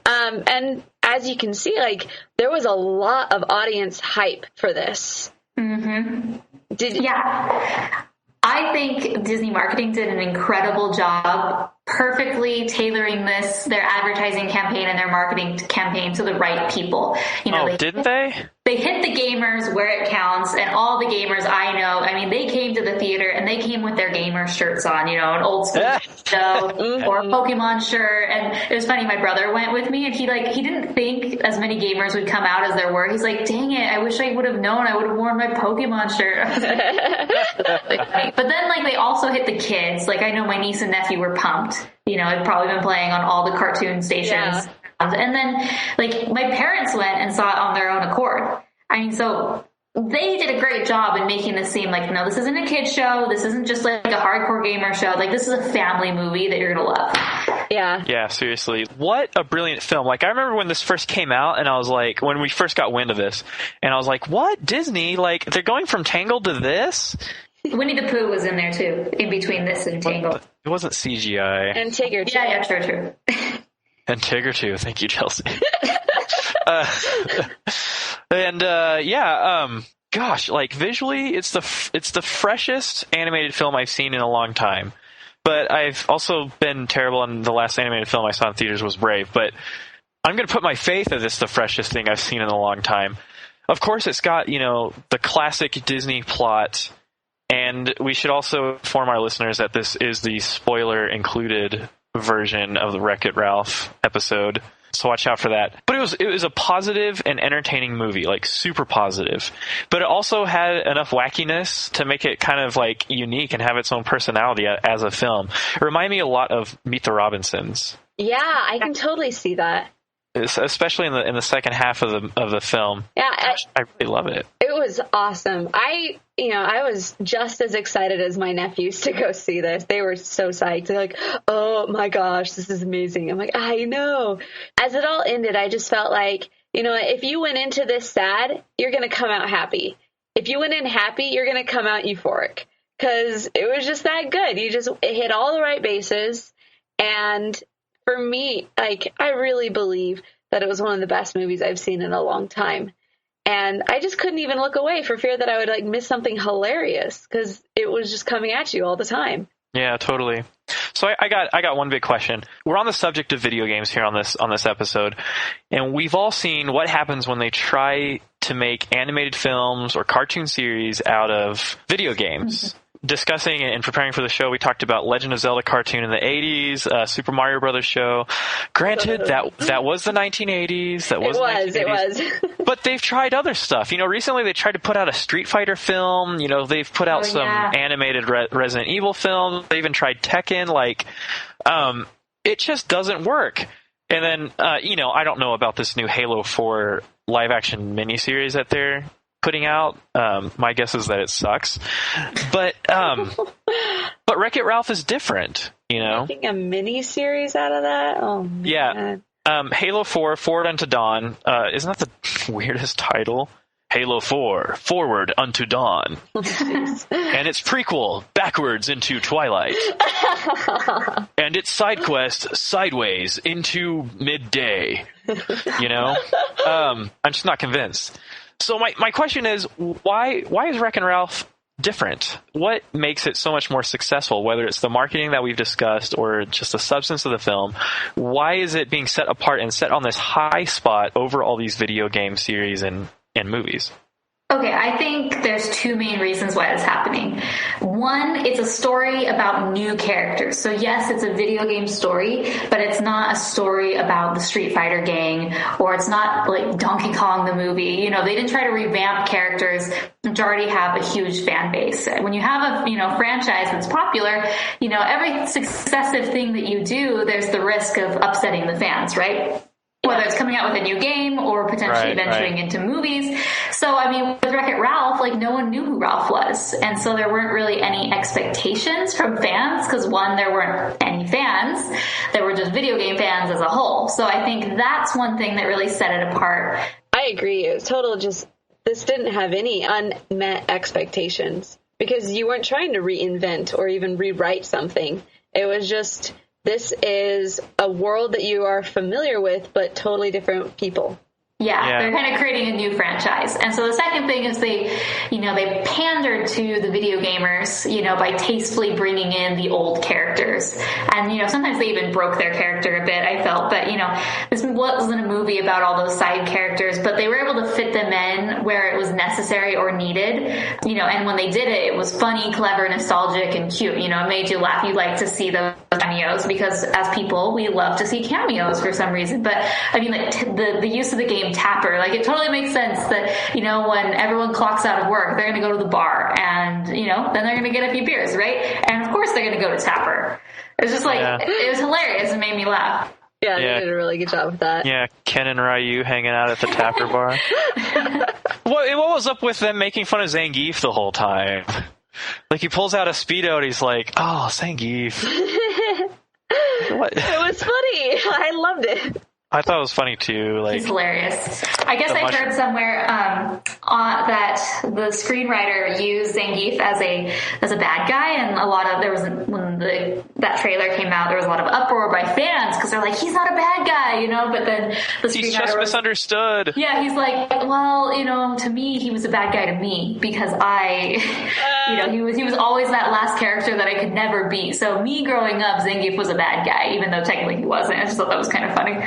And as you can see, like, there was a lot of audience hype for this.
Mm-hmm. Yeah. I think Disney marketing did an incredible job perfectly tailoring their advertising campaign and their marketing campaign to the right people. You know,
didn't they?
They hit the gamers where it counts, and all the gamers I know, I mean, they came to the theater and they came with their gamer shirts on, you know, an old school show or a Pokemon shirt. And it was funny, my brother went with me and he didn't think as many gamers would come out as there were. He's like, dang it, I wish I would have known. I would have worn my Pokemon shirt. But then, like, they also hit the kids. Like, I know my niece and nephew were pumped. You know, I've probably been playing on all the cartoon stations. Yeah. And then, like, my parents went and saw it on their own accord. I mean, so they did a great job in making this seem like, no, this isn't a kid's show. This isn't just like a hardcore gamer show. Like, this is a family movie that you're going to love.
Yeah.
Yeah, seriously. What a brilliant film. Like, I remember when this first came out, and I was like, when we first got wind of this, and I was like, what? Disney? Like, they're going from Tangled to this?
Winnie the Pooh was in there, too, in between this and Tangled.
It wasn't CGI.
And Tigger, too.
Yeah, true.
And Tigger, too. Thank you, Chelsea. Gosh, like, visually, it's the freshest animated film I've seen in a long time. But I've also been terrible, and the last animated film I saw in theaters was Brave. But I'm going to put my faith that it's the freshest thing I've seen in a long time. Of course, it's got, you know, the classic Disney plot. And we should also inform our listeners that this is the spoiler-included version of the Wreck-It Ralph episode, so watch out for that. But it was a positive and entertaining movie, like super positive. But it also had enough wackiness to make it kind of like unique and have its own personality as a film. It reminded me a lot of Meet the Robinsons.
Yeah, I can totally see that.
Especially in the second half of the film.
Yeah,
I really love it.
It was awesome. I was just as excited as my nephews to go see this. They were so psyched. They're like, "Oh my gosh, this is amazing!" I'm like, "I know." As it all ended, I just felt like, you know, if you went into this sad, you're gonna come out happy. If you went in happy, you're gonna come out euphoric, because it was just that good. It hit all the right bases, and for me, like, I really believe that it was one of the best movies I've seen in a long time. And I just couldn't even look away for fear that I would, like, miss something hilarious, because it was just coming at you all the time.
Yeah, totally. So I got one big question. We're on the subject of video games here on this episode, and we've all seen what happens when they try to make animated films or cartoon series out of video games. Mm-hmm. Discussing and preparing for the show, we talked about Legend of Zelda cartoon in the 80s, Super Mario Brothers show. Granted, that was the 1980s. It was. But they've tried other stuff. You know, recently they tried to put out a Street Fighter film. You know, they've put out some animated Resident Evil films. They even tried Tekken. Like, it just doesn't work. And then, I don't know about this new Halo 4 live-action miniseries that they're putting out. My guess is that it sucks. But Wreck-It Ralph is different,
Making a miniseries out of that? Oh, man.
Yeah. Halo 4, Forward Unto Dawn. Isn't that the weirdest title? Halo 4, Forward Unto Dawn. And its prequel, Backwards into Twilight. And its side quest, Sideways into Midday. I'm just not convinced. So my question is, why is Wreck-It Ralph different? What makes it so much more successful, whether it's the marketing that we've discussed or just the substance of the film? Why is it being set apart and set on this high spot over all these video game series and movies?
Okay, I think there's two main reasons why it's happening. One, it's a story about new characters. So yes, it's a video game story, but it's not a story about the Street Fighter gang, or it's not like Donkey Kong the movie. They didn't try to revamp characters which already have a huge fan base. When you have a franchise that's popular, every successive thing that you do, there's the risk of upsetting the fans, right? Whether it's coming out with a new game or potentially venturing into movies. So, with Wreck-It Ralph, no one knew who Ralph was. And so there weren't really any expectations from fans because, one, there weren't any fans. There were just video game fans as a whole. So I think that's one thing that really set it apart.
I agree. It was this didn't have any unmet expectations because you weren't trying to reinvent or even rewrite something. It was just... This is a world that you are familiar with, but totally different people.
Yeah, they're kind of creating a new franchise. And so the second thing is they pandered to the video gamers, by tastefully bringing in the old characters. And, sometimes they even broke their character a bit, I felt. But, this wasn't a movie about all those side characters, but they were able to fit them in where it was necessary or needed. And when they did it, it was funny, clever, nostalgic, and cute. It made you laugh. You like to see those cameos because as people, we love to see cameos for some reason. But, the use of the game Tapper, it totally makes sense that, when everyone clocks out of work, they're going to go to the bar and, then they're going to get a few beers, right? And of course they're going to go to Tapper. It's just it was hilarious and made me laugh.
Yeah, they did a really good job with that.
Yeah, Ken and Ryu hanging out at the Tapper bar. What was up with them making fun of Zangief the whole time? He pulls out a Speedo and he's like, oh, Zangief. What?
It was funny. I loved it.
I thought it was funny too.
He's hilarious. I guess I heard somewhere that the screenwriter used Zangief as a bad guy, and a lot of when that trailer came out, there was a lot of uproar by fans because they're like, he's not a bad guy, But then the screenwriter
he's just misunderstood.
Yeah, he's like, well, to me, he was a bad guy to me because he was always that last character that I could never be. So me growing up, Zangief was a bad guy, even though technically he wasn't. I just thought that was kind of funny.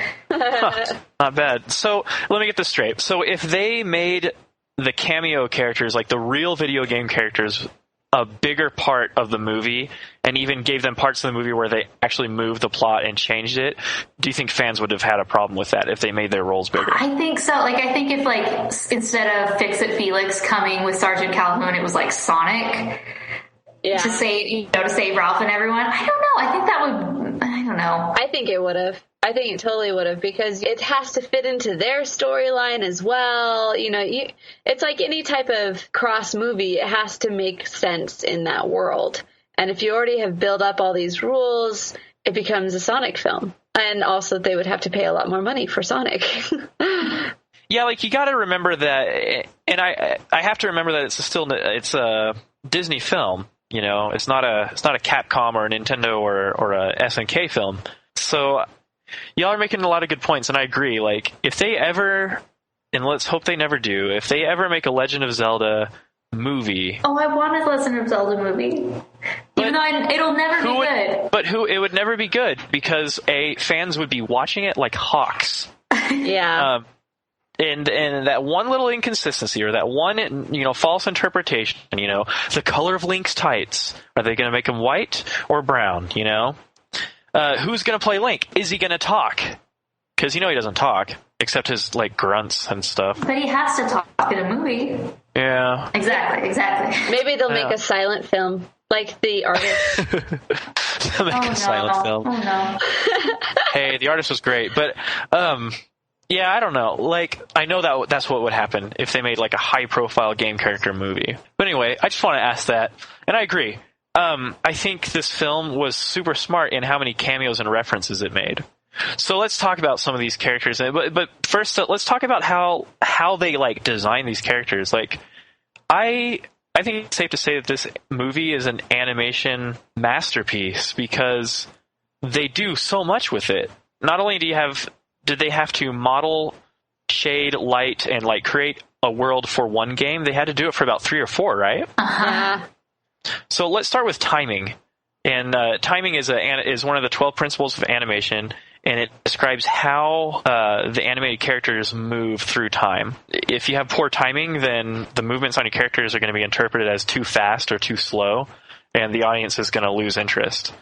Not bad. So let me get this straight. So if they made the cameo characters, the real video game characters, a bigger part of the movie, and even gave them parts of the movie where they actually moved the plot and changed it, do you think fans would have had a problem with that if they made their roles bigger?
I think so. I think if instead of Fix-It Felix coming with Sergeant Calhoun, it was Sonic.
Yeah.
To save Ralph and everyone. I don't know. I think that would. I don't know.
I think it would have. I think it totally would have because it has to fit into their storyline as well. It's like any type of cross movie. It has to make sense in that world. And if you already have built up all these rules, it becomes a Sonic film. And also they would have to pay a lot more money for Sonic.
Yeah, you got to remember that, and I have to remember that it's a Disney film. It's not a Capcom or a Nintendo or a SNK film. So y'all are making a lot of good points, and I agree. If they ever, and let's hope they never do, if they ever make a Legend of Zelda movie.
Oh, I want a Legend of Zelda movie. Even though it'll never be good.
But it would never be good because fans would be watching it like hawks.
Yeah.
And that one little inconsistency or that one, false interpretation, the color of Link's tights. Are they going to make him white or brown, Who's going to play Link? Is he going to talk? Because he doesn't talk, except his, grunts and stuff.
But he has to talk in a movie.
Yeah.
Exactly.
Maybe they'll make a silent film. Like the artist.
To make a silent film.
Oh no.
Hey, the artist was great, but yeah, I don't know. Like, I know that's what would happen if they made like a high-profile game character movie. But anyway, I just want to ask that, and I agree. I think this film was super smart in how many cameos and references it made. So let's talk about some of these characters. But first, let's talk about how they like design these characters. Like, I think it's safe to say that this movie is an animation masterpiece because they do so much with it. Not only did they have to model, shade, light, and like create a world for one game, they had to do it for about 3 or 4, right?
Uh-huh.
So let's start with timing. And timing is one of the 12 principles of animation, and it describes how the animated characters move through time. If you have poor timing, then the movements on your characters are going to be interpreted as too fast or too slow, and the audience is going to lose interest.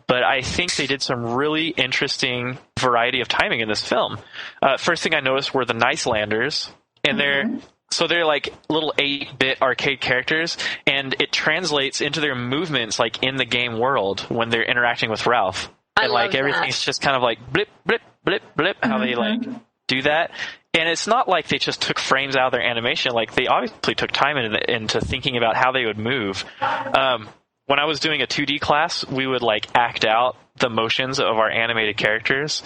But I think they did some really interesting variety of timing in this film. First thing I noticed were the Nicelanders, and they're like little 8-bit arcade characters, and it translates into their movements like in the game world when they're interacting with Ralph. And like everything's just kind of like blip, blip, blip, blip, how they like do that. And it's not like they just took frames out of their animation. Like they obviously took time into thinking about how they would move. When I was doing a 2D class, we would like act out the motions of our animated characters.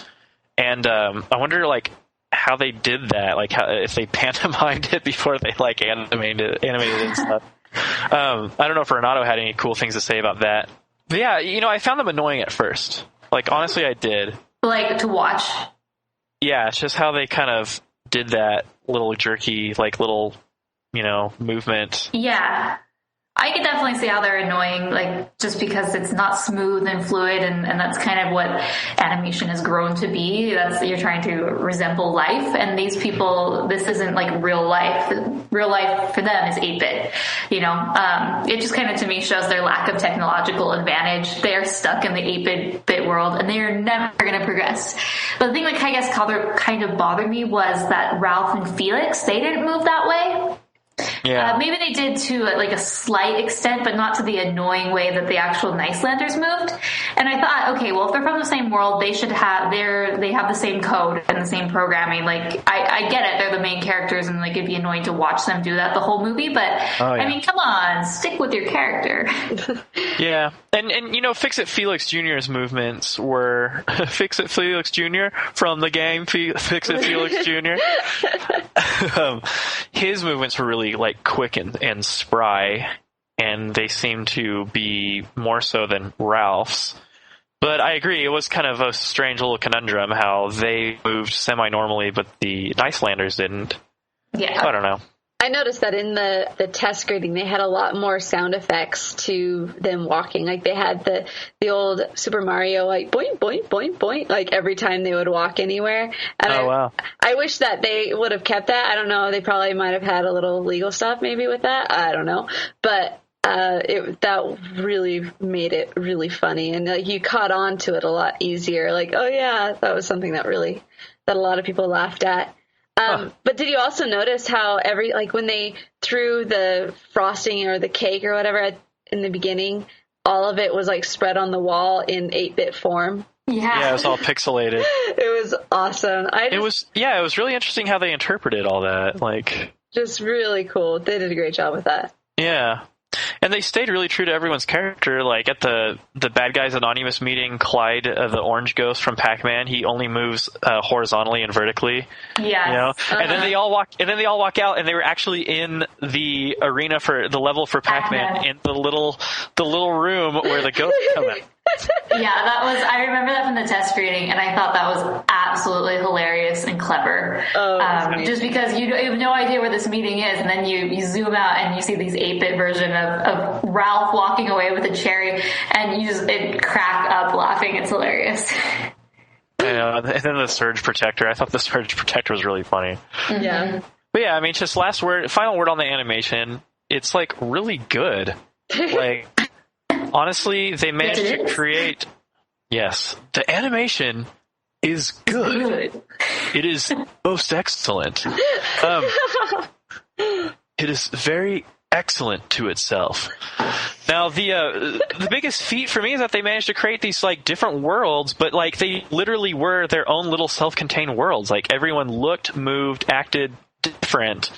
And I wonder like how they did that, like if they pantomimed it before they like animated it and stuff. I don't know if Renato had any cool things to say about that. But yeah, I found them annoying at first. Like, honestly, I did.
Like, to watch?
Yeah, it's just how they kind of did that little jerky, like, little, movement.
Yeah. I could definitely see how they're annoying, like, just because it's not smooth and fluid, and that's kind of what animation has grown to be. You're trying to resemble life, and these people, this isn't like real life. Real life for them is 8-bit, It just kind of, to me, shows their lack of technological advantage. They are stuck in the 8-bit world, and they are never going to progress. But the thing that I guess kind of bothered me was that Ralph and Felix, they didn't move that way.
Yeah.
Maybe they did to like a slight extent, but not to the annoying way that the actual Nicelanders moved. And I thought, okay, well, if they're from the same world, they should have they have the same code and the same programming. Like, I get it, they're the main characters, and like it'd be annoying to watch them do that the whole movie. But I mean, come on, stick with your character.
Yeah, and Fix-It Felix Jr.'s movements were Fix-It Felix Jr. from the game Fix-It Felix Jr. His movements were really like quick and spry, and they seem to be more so than Ralph's. But I agree, it was kind of a strange little conundrum how they moved semi-normally, but the Nicelanders didn't.
Yeah.
I don't know.
I noticed that in the test grading, they had a lot more sound effects to them walking. Like they had the old Super Mario, like boing, boing, boing, boing, like every time they would walk anywhere. And
wow.
I wish that they would have kept that. I don't know. They probably might have had a little legal stuff maybe with that. I don't know. But that really made it really funny. And like you caught on to it a lot easier. Like, oh yeah, that was something that a lot of people laughed at. But did you also notice how when they threw the frosting or the cake or whatever in the beginning, all of it was like spread on the wall in 8-bit form?
Yeah, it was all pixelated.
It was awesome.
It was really interesting how they interpreted all that. Like,
just really cool. They did a great job with that.
Yeah. And they stayed really true to everyone's character. Like at the bad guy's anonymous meeting, Clyde, the orange ghost from Pac-Man, he only moves horizontally and vertically.
Yeah.
And then they all walk out, and they were actually in the arena for the level for Pac-Man in the little room where the ghosts come in.
Yeah, I remember that from the test reading, and I thought that was absolutely hilarious and clever. Just because you have no idea where this meeting is, and then you zoom out and you see these 8-bit version of Ralph walking away with a cherry, and you just crack up laughing. It's hilarious.
And then the Surge Protector. I thought the Surge Protector was really funny.
Yeah.
But yeah, I mean, just final word on the animation. It's like really good. Like. Honestly, they managed to create... Yes, the animation is good. It is most excellent. It is very excellent to itself. Now, the biggest feat for me is that they managed to create these like different worlds, but like they literally were their own little self-contained worlds. Like everyone looked, moved, acted different,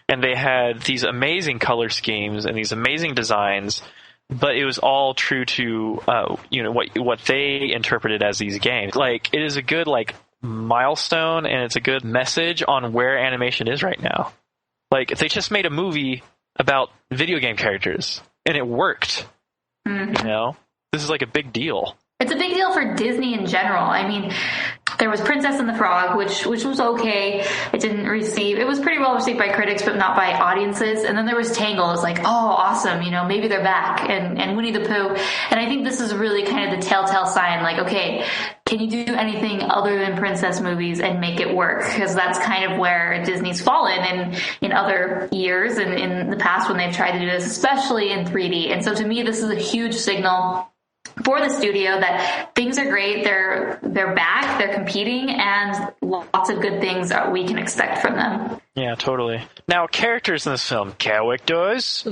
and they had these amazing color schemes and these amazing designs. But it was all true to what they interpreted as these games. Like it is a good like milestone, and it's a good message on where animation is right now. Like if they just made a movie about video game characters and it worked, this is like a big deal.
It's a big deal for Disney in general. I mean, there was Princess and the Frog, which was okay. It was pretty well received by critics, but not by audiences. And then there was Tangled. It's like, oh, awesome. Maybe they're back. And Winnie the Pooh. And I think this is really kind of the telltale sign. Like, okay, can you do anything other than princess movies and make it work? Because that's kind of where Disney's fallen in other years and in the past when they've tried to do this, especially in 3D. And so to me, this is a huge signal for the studio that things are great, they're back, they're competing, and lots of good things we can expect from them.
Yeah, totally. Now, characters in this film. Characters?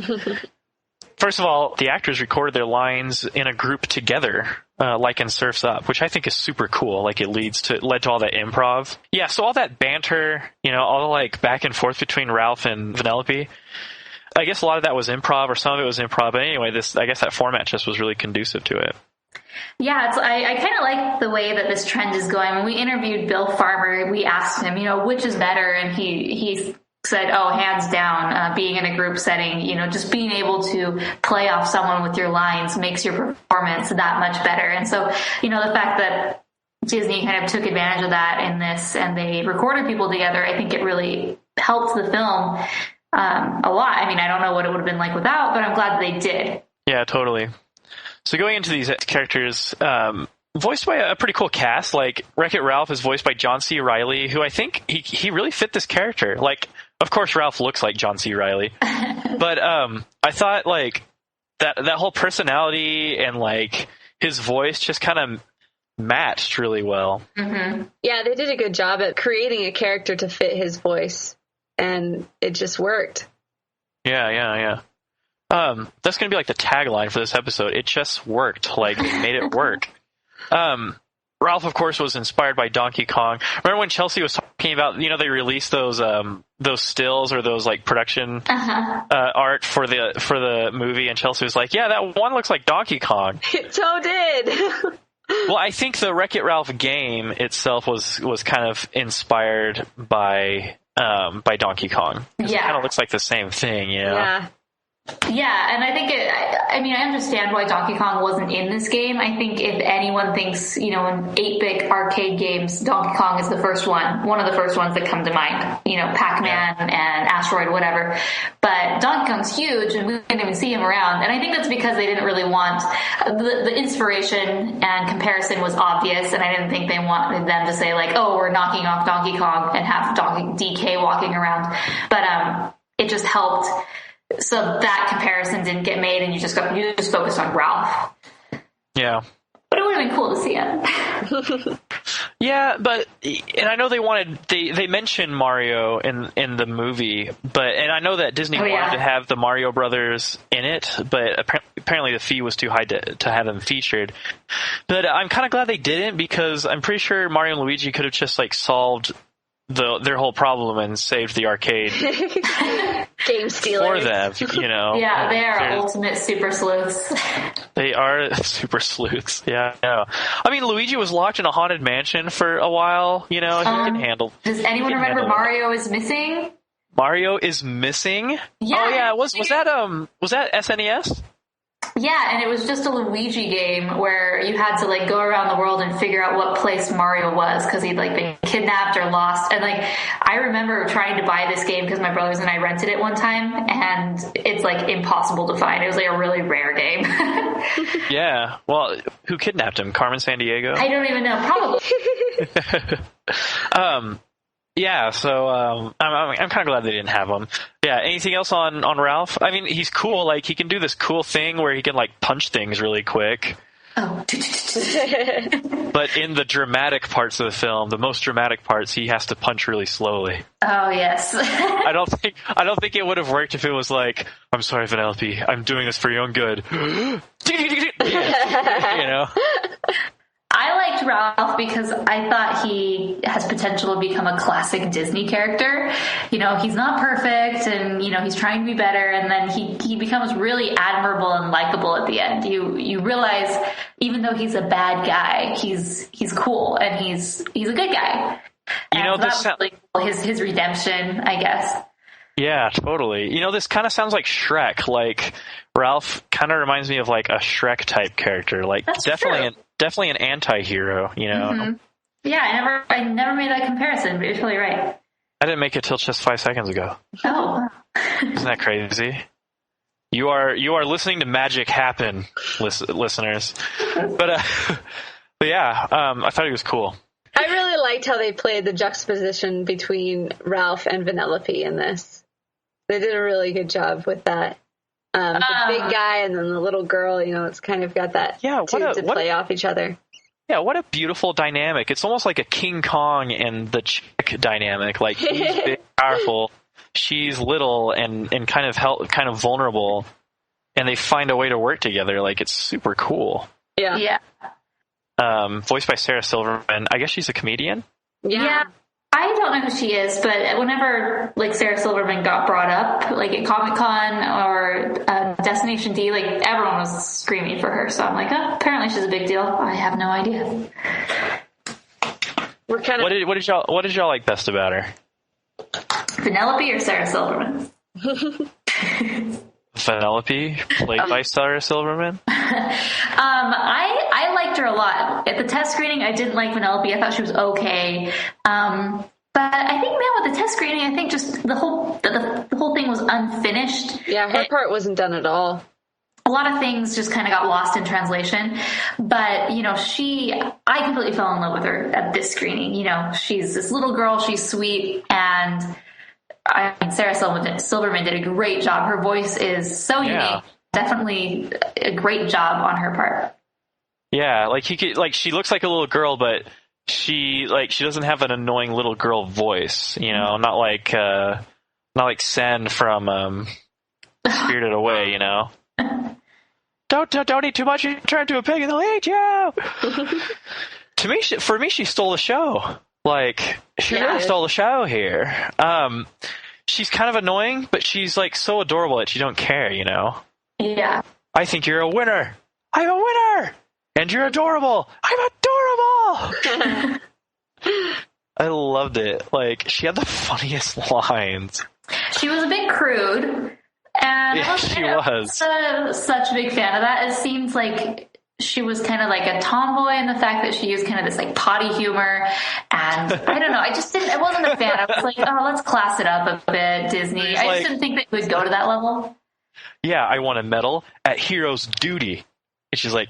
First of all, the actors recorded their lines in a group together, like in Surf's Up, which I think is super cool. Like it led to all that improv. Yeah, so all that banter, all the like back and forth between Ralph and Vanellope, I guess a lot of that was improv, or some of it was improv. But anyway, I guess that format just was really conducive to it.
Yeah, I kind of like the way that this trend is going. When we interviewed Bill Farmer, we asked him, which is better, and he said, oh, hands down, being in a group setting, just being able to play off someone with your lines makes your performance that much better. And so, the fact that Disney kind of took advantage of that in this, and they recorded people together, I think it really helped the film a lot. I mean, I don't know what it would have been like without, but I'm glad they did.
Yeah, totally. So going into these characters, voiced by a pretty cool cast. Like Wreck-It Ralph is voiced by John C. Reilly, who I think he really fit this character. Like, of course, Ralph looks like John C. Reilly, but I thought like that whole personality and like his voice just kind of matched really well.
Mm-hmm. Yeah, they did a good job at creating a character to fit his voice. And it just worked.
Yeah. That's going to be like the tagline for this episode. It just worked. Like, they made it work. Ralph, of course, was inspired by Donkey Kong. Remember when Chelsea was talking about, they released those stills or those like production art for the movie, and Chelsea was like, yeah, that one looks like Donkey Kong.
It so did.
Well, I think the Wreck-It Ralph game itself was kind of inspired by Donkey Kong. Yeah. It kind of looks like the same thing,
Yeah.
Yeah, and I think I understand why Donkey Kong wasn't in this game. I think if anyone thinks, in 8-bit arcade games, Donkey Kong is one of the first ones that come to mind. Pac-Man and Asteroid, whatever. But Donkey Kong's huge, and we didn't even see him around. And I think that's because they didn't really want the inspiration and comparison was obvious, and I didn't think they wanted them to say like, oh, we're knocking off Donkey Kong and have DK walking around. But it just helped. So that comparison didn't get made, and you just focused on Ralph.
Yeah.
But it would have been cool to see him.
Yeah, and I know they mentioned Mario in the movie, and I know that Disney wanted to have the Mario Brothers in it, but apparently the fee was too high to have them featured. But I'm kind of glad they didn't, because I'm pretty sure Mario and Luigi could have just like solved their whole problem and saved the arcade
game stealers
for them,
Yeah, they are ultimate super sleuths.
They are super sleuths. Yeah. I mean, Luigi was locked in a haunted mansion for a while. He can handle.
Does anyone remember Mario is missing?
Mario is missing.
Yeah.
Oh yeah. Was that SNES?
Yeah, and it was just a Luigi game where you had to like go around the world and figure out what place Mario was, because he'd like been kidnapped or lost. And like I remember trying to buy this game because my brothers and I rented it one time, and it's like impossible to find. It was like a really rare game.
Yeah. Well, who kidnapped him? Carmen Sandiego?
I don't even know. Probably.
Yeah, so I'm kind of glad they didn't have him. Yeah, anything else on Ralph? I mean, he's cool. Like, he can do this cool thing where he can like punch things really quick.
Oh.
But in the dramatic parts of the film, the most dramatic parts, he has to punch really slowly.
Oh, yes.
I don't think it would have worked if it was like, I'm sorry, Vanellope, I'm doing this for your own good. You know?
I liked Ralph because I thought he has potential to become a classic Disney character. You know, he's not perfect and, you know, he's trying to be better, and then he becomes really admirable and likable at the end. You realize even though he's a bad guy, he's cool and he's a good guy.
You know,
this that was really cool, his redemption, I guess.
Yeah, totally. You know, this kind of sounds like Shrek. Like, Ralph kind of reminds me of like a Shrek type character. Like,
That's
definitely
true.
Definitely an anti-hero, you know?
Mm-hmm. Yeah, I never made that comparison, but you're totally right.
I didn't make it till just 5 seconds ago.
Oh.
Isn't that crazy? You are listening to magic happen, listeners. But yeah, I thought it was cool.
I really liked how they played the juxtaposition between Ralph and Vanellope in this. They did a really good job with that. The big guy and then the little girl, you know, it's kind of got that to play off each other.
Yeah, what a beautiful dynamic. It's almost like a King Kong and the chick dynamic. Like, he's big, powerful, she's little and kind of vulnerable, and they find a way to work together. Like, it's super cool.
Yeah.
Voiced by Sarah Silverman. I guess she's a comedian?
Yeah. I don't know who she is, but whenever like Sarah Silverman got brought up, like at Comic-Con or Destination D, like everyone was screaming for her. So I'm like, oh, apparently she's a big deal. I have no idea.
We're kind of.
What did y'all like best about her?
Vanellope or Sarah Silverman?
Vanellope, played by Sarah Silverman.
I liked her a lot. At the test screening, I didn't like Vanellope. I thought she was okay. But I think, man, with the test screening, I think just the whole thing was unfinished.
Yeah, her part wasn't done at all.
A lot of things just kind of got lost in translation. But, you know, I completely fell in love with her at this screening. You know, she's this little girl, she's sweet, and I mean, Sarah Silverman did a great job. Her voice is so unique. Definitely a great job on her part. Yeah,
she looks like a little girl, but she doesn't have an annoying little girl voice, you know, not like Sen from Spirited Away, you know. Don't eat too much, you turn into a pig and they'll eat you. For me, she stole the show. Like, she really stole the show here. She's kind of annoying, but she's like so adorable that you don't care, you know?
Yeah.
I think you're a winner. I'm a winner! And you're adorable. I'm adorable! I loved it. Like, she had the funniest lines.
She was a bit crude. And
yeah, she was.
Such a big fan of that. It seems like she was kind of like a tomboy in the fact that she used kind of this like potty humor, and I don't know, I wasn't a fan. I was like, oh, let's class it up a bit, Disney. I just didn't think that it would go to that level.
Yeah, I want a medal at Hero's Duty. And she's like,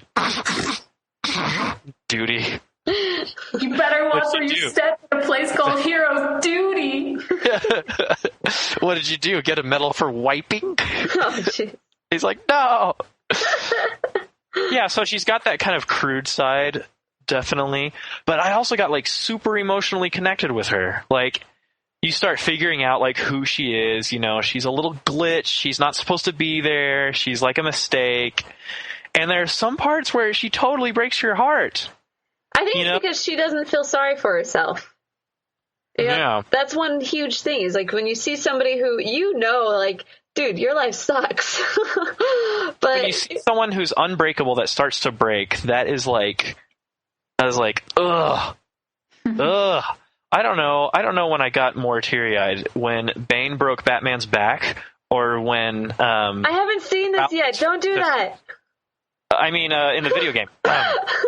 duty.
You better watch where you step in a place called Hero's Duty.
What did you do? Get a medal for wiping?
Oh, shit.
He's like, no. Yeah, so she's got that kind of crude side, definitely. But I also got, like, super emotionally connected with her. Like, you start figuring out, like, who she is. You know, she's a little glitch. She's not supposed to be there. She's, like, a mistake. And there's some parts where she totally breaks your heart.
I think it's because she doesn't feel sorry for herself. Yeah. That's one huge thing, is, like, when you see somebody who, you know, like, dude, your life sucks. But
when you see someone who's unbreakable that starts to break, that is like, ugh. Ugh. I don't know when I got more teary-eyed, when Bane broke Batman's back, or when
I haven't seen this yet. Don't do that.
I mean, in the video game.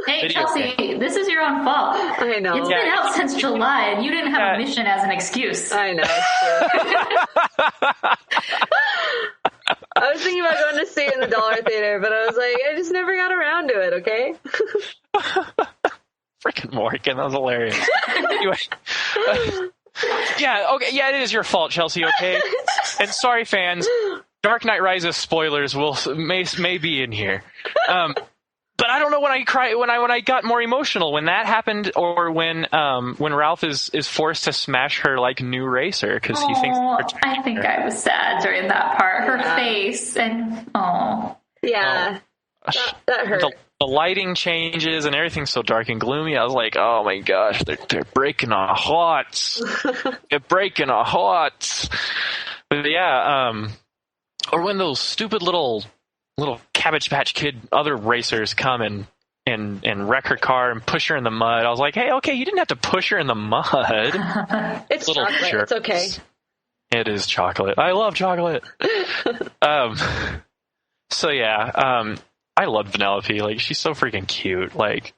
Hey, Chelsea, this is your own fault.
I know.
It's been out since July, and you didn't have a mission as an excuse.
I know. I was thinking about going to see it in the Dollar Theater, but I was like, I just never got around to it, okay?
Freaking Morgan, that was hilarious. Anyway. Yeah, it is your fault, Chelsea, okay? And sorry, fans. Dark Knight Rises spoilers may be in here. But I don't know when I cried, when I got more emotional, when that happened, or when Ralph is forced to smash her like new racer because he thinks.
I think I was sad during that part. Her face and
yeah, that hurt.
The lighting changes and everything's so dark and gloomy. I was like, oh my gosh, they're breaking our hearts. They're breaking our hearts. But yeah, or when those stupid little Cabbage Patch Kid other racers come and wreck her car and push her in the mud. I was like, hey, okay, you didn't have to push her in the mud.
It's little chocolate. Jerks. It's okay.
It is chocolate. I love chocolate. So yeah, I love Vanellope. Like, she's so freaking cute. Like,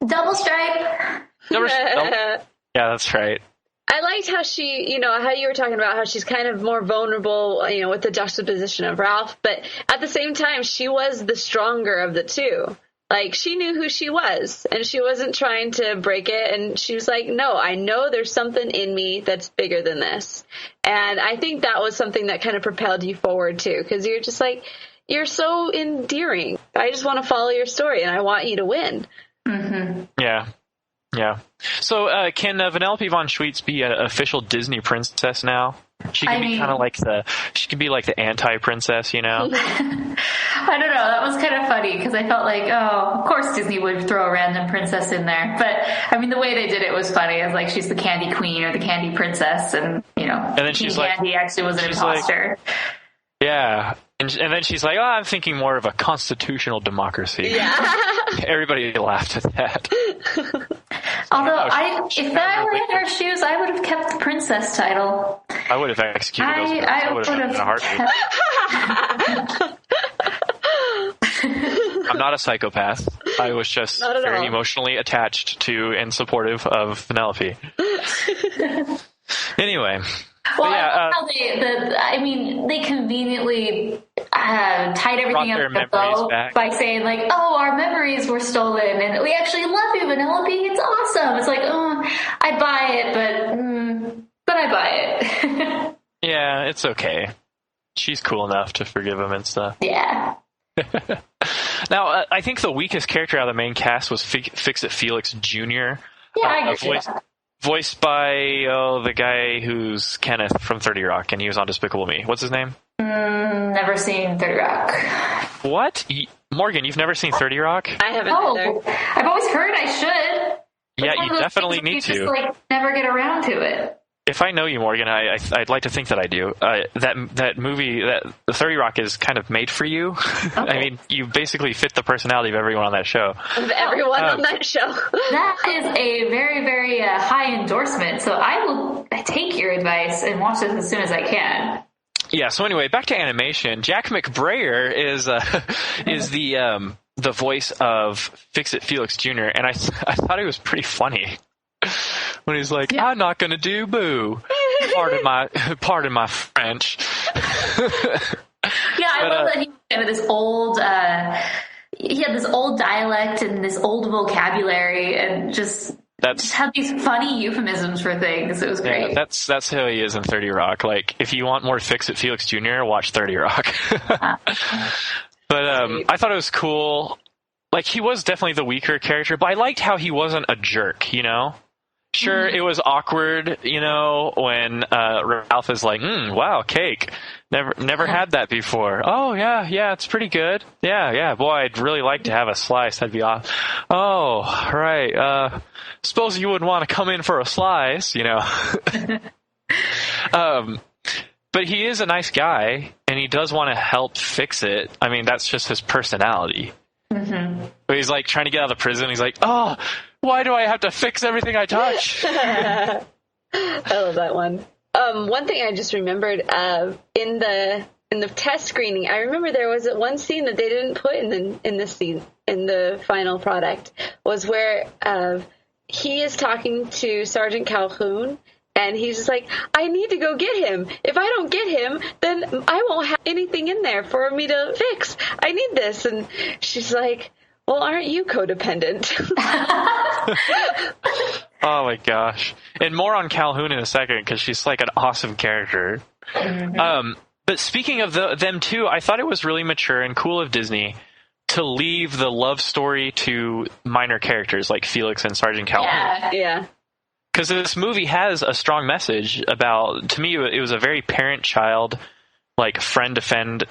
double stripe.
Yeah, that's right.
I liked how she, how you were talking about how she's kind of more vulnerable, with the juxtaposition of Ralph. But at the same time, she was the stronger of the two. Like, she knew who she was, and she wasn't trying to break it. And she was like, no, I know there's something in me that's bigger than this. And I think that was something that kind of propelled you forward, too, because you're just like, you're so endearing. I just want to follow your story, and I want you to win.
Mm-hmm.
Yeah. So, can Vanellope von Schweetz be an official Disney princess now? She can be kind of like she can be like the anti-princess,
I don't know. That was kind of funny because I felt like, of course Disney would throw a random princess in there. But I mean, the way they did it was funny. It was like she's the candy queen or the candy princess, and
and then she's like,
Candy actually was an imposter.
Yeah. And then she's like, I'm thinking more of a constitutional democracy.
Yeah.
Everybody laughed at that.
Although, if I were in her shoes, I would have kept the princess title.
I would have executed those.
I would have
in a heartbeat. I'm not a psychopath. I was just very emotionally attached to and supportive of Vanellope. Anyway.
Well, how they conveniently tied everything up in a bow by saying like, our memories were stolen and we actually love you, Vanellope. It's awesome. It's like, I buy it, but I buy it.
Yeah, it's okay. She's cool enough to forgive him and stuff.
Yeah.
Now, I think the weakest character out of the main cast was Fix-It Felix Jr.
Yeah, I get that.
Voiced by the guy who's Kenneth from 30 Rock, and he was on Despicable Me. What's his name?
Never seen 30 Rock.
What? Morgan, you've never seen 30 Rock?
I haven't either.
I've always heard I should.
Yeah, you definitely need to.
Just never get around to it.
If I know you, Morgan, I'd like to think that I do. That movie, the 30 Rock is kind of made for you. Okay. I mean, you basically fit the personality of everyone on that show.
Of everyone on that show.
That is a very, very high endorsement. So I will take your advice and watch this as soon as I can.
Yeah. So anyway, back to animation. Jack McBrayer is the voice of Fix-It Felix Jr. And I thought it was pretty funny. When he's like, I'm not gonna do boo. Pardon my French.
I love that he had this old. He had this old dialect and this old vocabulary, and just had these funny euphemisms for things. It was great.
Yeah, that's how he is in 30 Rock. Like, if you want more Fix-It Felix Jr., watch 30 Rock. But I thought it was cool. Like, he was definitely the weaker character, but I liked how he wasn't a jerk. Sure, it was awkward, when Ralph is like, wow, cake. Never had that before. Oh, yeah, it's pretty good. Yeah, boy, I'd really like to have a slice. That'd be awesome. Oh, right. Suppose you wouldn't want to come in for a slice, But he is a nice guy, and he does want to help fix it. I mean, that's just his personality.
Mm-hmm.
But he's like trying to get out of the prison. He's like, why do I have to fix everything I touch?
I love that one. One thing I just remembered in the test screening, I remember there was one scene that they didn't put in the final product, was where he is talking to Sergeant Calhoun. And he's just like, I need to go get him. If I don't get him, then I won't have anything in there for me to fix. I need this. And she's like, well, aren't you codependent?
Oh, my gosh. And more on Calhoun in a second, because she's like an awesome character.
Mm-hmm.
But speaking of them, too, I thought it was really mature and cool of Disney to leave the love story to minor characters like Felix and Sergeant Calhoun.
Yeah.
Because this movie has a strong message about, to me, it was a very parent-child, like, friend-to-friend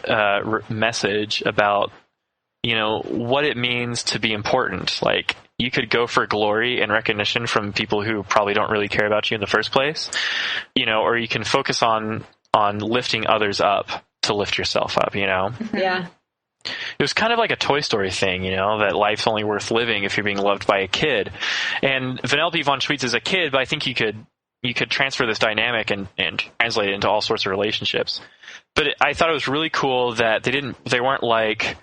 message about, you know, what it means to be important. Like, you could go for glory and recognition from people who probably don't really care about you in the first place, you know, or you can focus on lifting others up to lift yourself up, you know?
Yeah.
It was kind of like a Toy Story thing, you know, that life's only worth living if you're being loved by a kid. And Vanellope von Schweetz is a kid, but I think you could transfer this dynamic and translate it into all sorts of relationships. But I thought it was really cool that they weren't like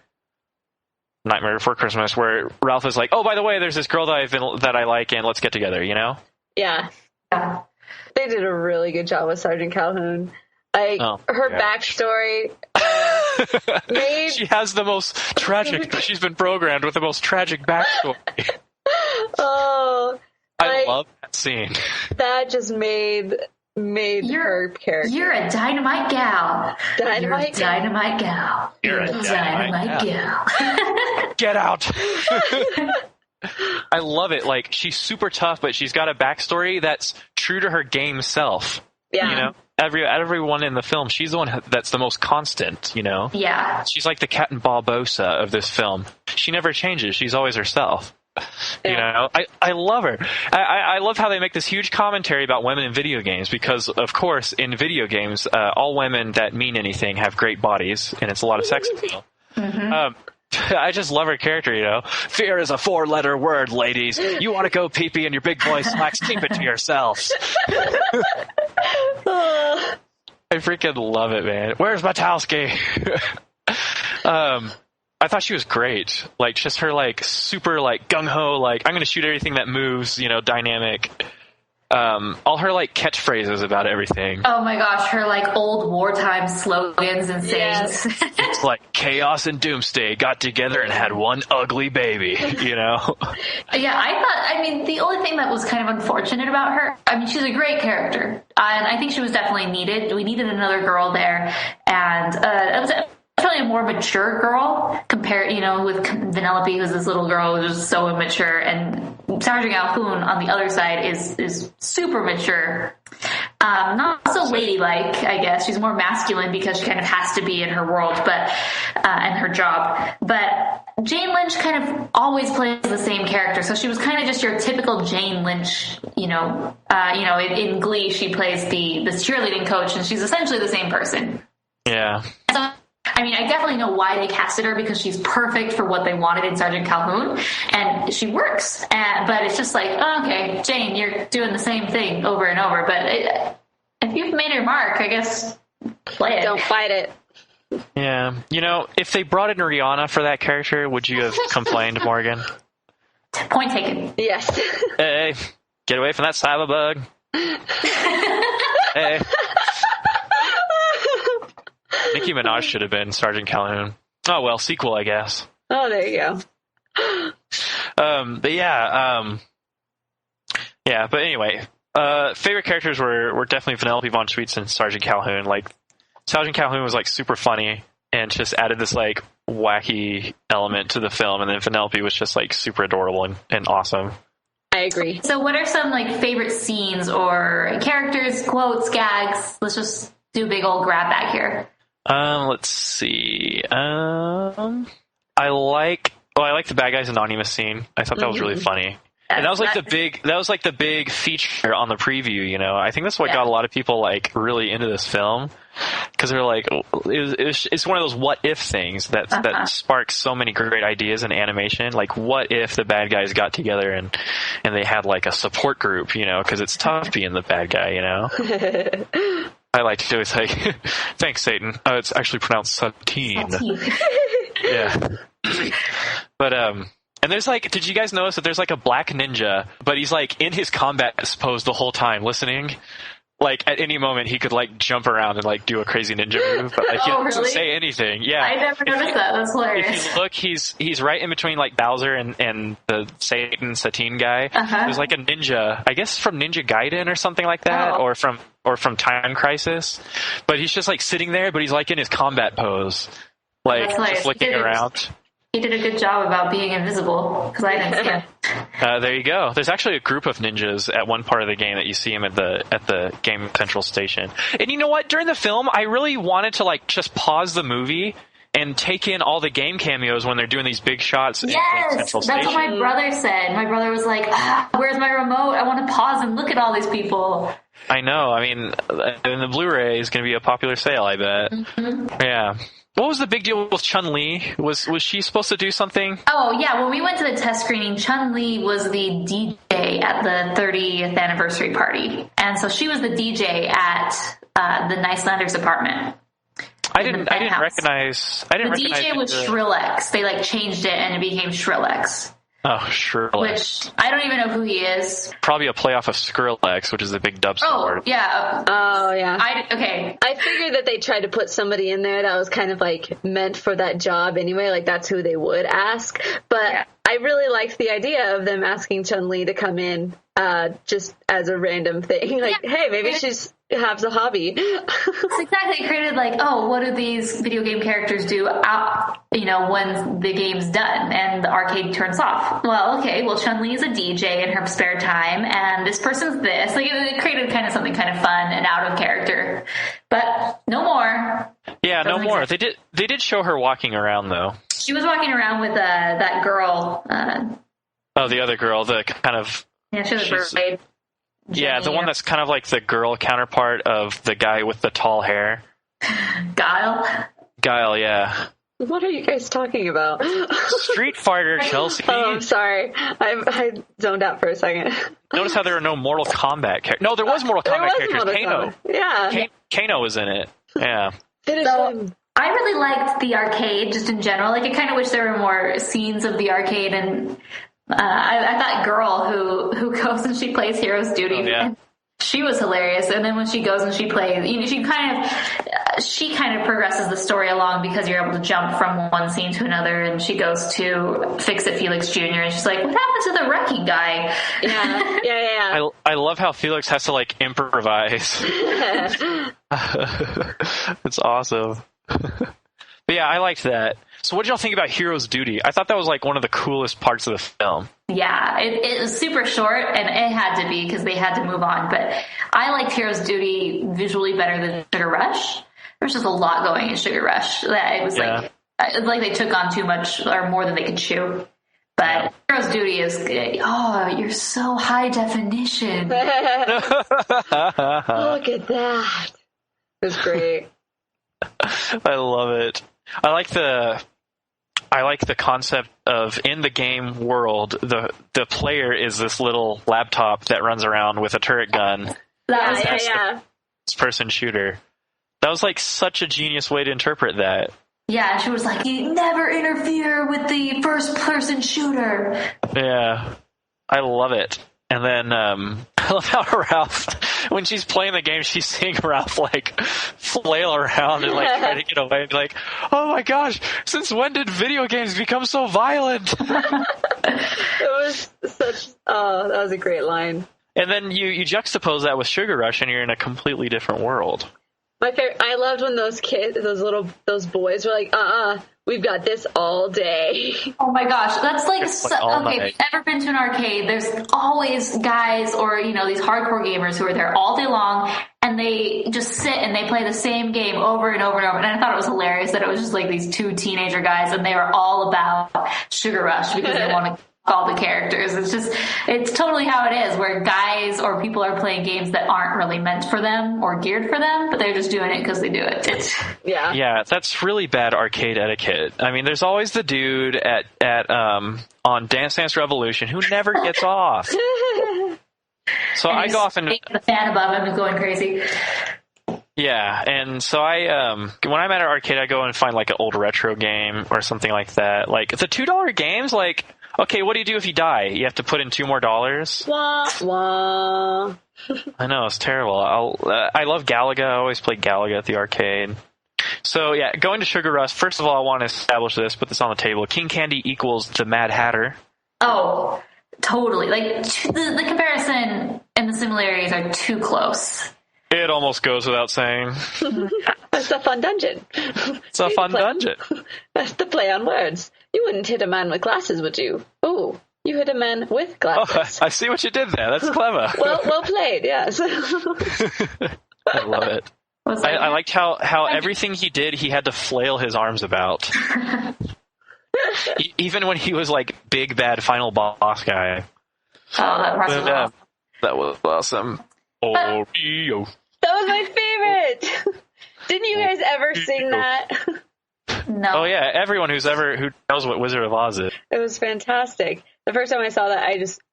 Nightmare Before Christmas, where Ralph is like, oh, by the way, there's this girl that I like, and let's get together, you know?
Yeah. They did a really good job with Sergeant Calhoun. Like, her backstory
she has the most tragic, she's been programmed with the most tragic backstory. I love that scene.
That just made her character.
You're a dynamite gal.
Dynamite
gal.
You're a dynamite gal. Get out. I love it. Like, she's super tough, but she's got a backstory that's true to her game self.
Yeah.
You know? Everyone in the film, she's the one that's the most constant, you know?
Yeah.
She's like the Captain Barbossa of this film. She never changes. She's always herself. You know? I love her. I love how they make this huge commentary about women in video games because, of course, in video games, all women that mean anything have great bodies, and it's a lot of sex appeal. I just love her character, you know? Fear is a 4-letter word, ladies. You want to go pee-pee in your big boy slacks, keep it to yourselves. I freaking love it, man. Where's Matowski? I thought she was great. Like, just her, like, super, like, gung-ho, like, I'm going to shoot everything that moves, you know, dynamic. All her, like, catchphrases about everything.
Oh my gosh, her, like, old wartime slogans and sayings.
It's like Chaos and Doomsday got together and had one ugly baby, you know?
Yeah, the only thing that was kind of unfortunate about her, she's a great character. And I think she was definitely needed. We needed another girl there. And it was probably a more mature girl compared, you know, with Vanellope, who's this little girl who's just so immature, and Sergeant Calhoun on the other side is super mature. Not so ladylike, I guess. She's more masculine because she kind of has to be in her world, but and her job. But Jane Lynch kind of always plays the same character, so she was kind of just your typical Jane Lynch. You know, in Glee, she plays the cheerleading coach, and she's essentially the same person.
Yeah.
So, I definitely know why they casted her because she's perfect for what they wanted in Sergeant Calhoun, and she works. But it's just like, oh, okay, Jane, you're doing the same thing over and over. But if you've made your mark, I guess play it.
Don't fight it.
Yeah. You know, if they brought in Rihanna for that character, would you have complained, Morgan?
Point taken.
Yes.
Hey, get away from that cyberbug. Hey. Nicki Minaj should have been Sergeant Calhoun. Oh, well, sequel, I guess.
Oh, there you go.
But yeah, but anyway, favorite characters were definitely Vanellope von Schweetz and Sergeant Calhoun. Like, Sergeant Calhoun was, like, super funny and just added this, like, wacky element to the film, and then Vanellope was just, like, super adorable and awesome.
I agree.
So what are some, like, favorite scenes or characters, quotes, gags? Let's just do a big old grab bag here.
Let's see. I like the Bad Guys Anonymous scene. I thought that was really funny. And that was like the big feature on the preview, you know. I think that's what got a lot of people like really into this film, because they're like, it's one of those what if things that sparks so many great ideas in animation. Like, what if the bad guys got together and they had like a support group, you know, because it's tough being the bad guy, you know. I like to do it's like, thanks, Satan. It's actually pronounced Satine. Yeah. But, and there's like, did you guys notice that there's like a black ninja, but he's like in his combat pose the whole time listening? Like, at any moment he could like jump around and like do a crazy ninja move, but like he doesn't say anything. Yeah.
I never noticed that. That's hilarious.
If you look, he's right in between like Bowser and the Satine guy. There's like a ninja, I guess from Ninja Gaiden or something like that, or from Time Crisis. But he's just like sitting there, but he's like in his combat pose, like just looking around.
He did a good job about being invisible, because I didn't see him.
There you go. There's actually a group of ninjas at one part of the game that you see him at the Game Central station. And you know what? During the film, I really wanted to just pause the movie and take in all the game cameos when they're doing these big shots.
Yes,
in Central
that's
Station.
what my brother said. My brother was like, "Where's my remote? I want to pause and look at all these people."
I know. I mean, and the Blu-ray is going to be a popular sale, I bet.
Mm-hmm.
Yeah. What was the big deal with Chun-Li? Was she supposed to do something?
Oh, yeah. When we went to the test screening, Chun-Li was the DJ at the 30th anniversary party. And so she was the DJ at the Nicelander's apartment.
I didn't recognize.
The DJ was Skrillex. They changed it and it became Skrillex.
Oh, Skrillex.
Which I don't even know who he is.
Probably a playoff of Skrillex, which is the big dubstep.
Oh, yeah.
Oh, yeah.
Okay.
I figured that they tried to put somebody in there that was kind of meant for that job anyway. That's who they would ask. But yeah. I really liked the idea of them asking Chun-Li to come in just as a random thing. Hey, maybe she's has a hobby.
It's exactly created what do these video game characters do when the game's done and the arcade turns off? Well, okay, Chun-Li is a DJ in her spare time and this person's this. It created kind of something kind of fun and out of character. But no more.
Yeah, no more. They did show her walking around though.
She was walking around with that girl.
The other girl, the kind of...
Yeah, she was a mermaid.
Yeah, the one that's kind of like the girl counterpart of the guy with the tall hair.
Guile,
yeah.
What are you guys talking about?
Street Fighter, Chelsea.
Oh, I'm sorry. I zoned out for a second.
Notice how there are no Mortal Kombat characters. No, there was Mortal Kombat characters. Kano.
Yeah.
Kano was in it. Yeah.
So, I really liked the arcade just in general. I kind of wish there were more scenes of the arcade and... I thought girl who goes and she plays Hero's Duty.
Oh, yeah.
She was hilarious. And then when she goes and she plays, she kind of progresses the story along because you're able to jump from one scene to another. And she goes to Fix-It Felix Jr. and she's like, "What happened to the wrecking guy?"
Yeah.
I love how Felix has to improvise. It's awesome. But yeah, I liked that. So what did y'all think about Hero's Duty? I thought that was one of the coolest parts of the film.
Yeah, it was super short, and it had to be because they had to move on. But I liked Hero's Duty visually better than Sugar Rush. There's just a lot going in Sugar Rush. It was like they took on too much or more than they could chew. But Hero's Duty is good. Oh, you're so high definition.
Look at that. It was great.
I love it. I like the concept of in the game world, the player is this little laptop that runs around with a turret gun.
Yeah.
First person shooter. That was such a genius way to interpret that.
Yeah, she was like, "You never interfere with the first person shooter."
Yeah, I love it. And then I love how Ralph, when she's playing the game, she's seeing Ralph flail around and try to get away. And oh my gosh, since when did video games become so violent?
That was a great line.
And then you juxtapose that with Sugar Rush, and you're in a completely different world.
My favorite. I loved when those kids, those boys were like, we've got this all day.
Oh my gosh, that's okay. If you've ever been to an arcade, there's always guys or these hardcore gamers who are there all day long, and they just sit and they play the same game over and over and over. And I thought it was hilarious that it was just these two teenager guys, and they were all about Sugar Rush because they want to. All the characters. It's totally how it is, where guys or people are playing games that aren't really meant for them or geared for them, but they're just doing it because they do it.
Yeah, that's really bad arcade etiquette. I mean, there's always the dude on Dance Dance Revolution who never gets off. So I go off and
the fan above him is going crazy.
Yeah, and so I when I'm at an arcade, I go and find an old retro game or something like that. The $2 games, okay, what do you do if you die? You have to put in $2 more.
Wah, wah.
I know, it's terrible. I love Galaga. I always play Galaga at the arcade. So yeah, going to Sugar Rush, first of all, I want to establish this, put this on the table. King Candy equals the Mad Hatter.
Oh, totally. The comparison and the similarities are too close.
It almost goes without saying.
It's a fun dungeon.
It's a fun dungeon.
That's the play on words. You wouldn't hit a man with glasses, would you? Ooh, you hit a man with glasses.
Oh, I see what you did there. That's clever.
well played, yes.
I love it. I liked how everything he did, he had to flail his arms about. Even when he was like big bad final boss guy.
Oh, that part was awesome.
That was awesome. Oreo.
That was my favorite. Didn't you guys ever sing that?
No.
Oh yeah, everyone who knows what Wizard of Oz is.
It was fantastic. The first time I saw that,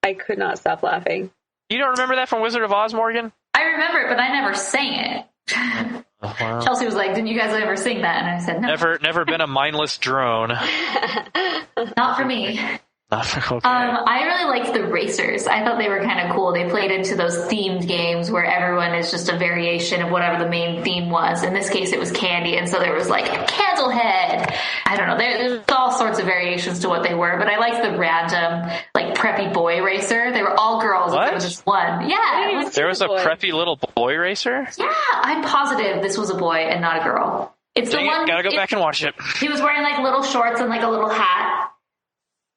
I could not stop laughing.
You don't remember that from Wizard of Oz, Morgan?
I remember it, but I never sang it.
Wow.
Chelsea was like, "Didn't you guys ever sing that?" And I said, "No."
Never been a mindless drone.
Not for me.
Okay.
I really liked the racers. I thought they were kind of cool. They played into those themed games where everyone is just a variation of whatever the main theme was. In this case, it was candy, and so there was like a candle head. I don't know. There's all sorts of variations to what they were, but I liked the random, like, preppy boy racer. They were all girls.
What?
There was just one. Yeah.
There was a preppy little boy racer?
Yeah, I'm positive this was a boy and not a girl. It's the one.
Gotta go back and watch it.
He was wearing like little shorts and like a little hat.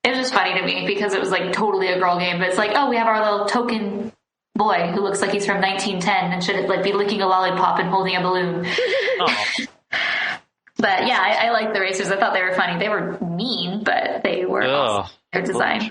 It was just funny to me because it was like totally a girl game, but it's like, oh, we have our little token boy who looks like he's from 1910 and should like be licking a lollipop and holding a balloon.
Oh.
But yeah, I like the racers. I thought they were funny. They were mean, but they were awesome. Their design.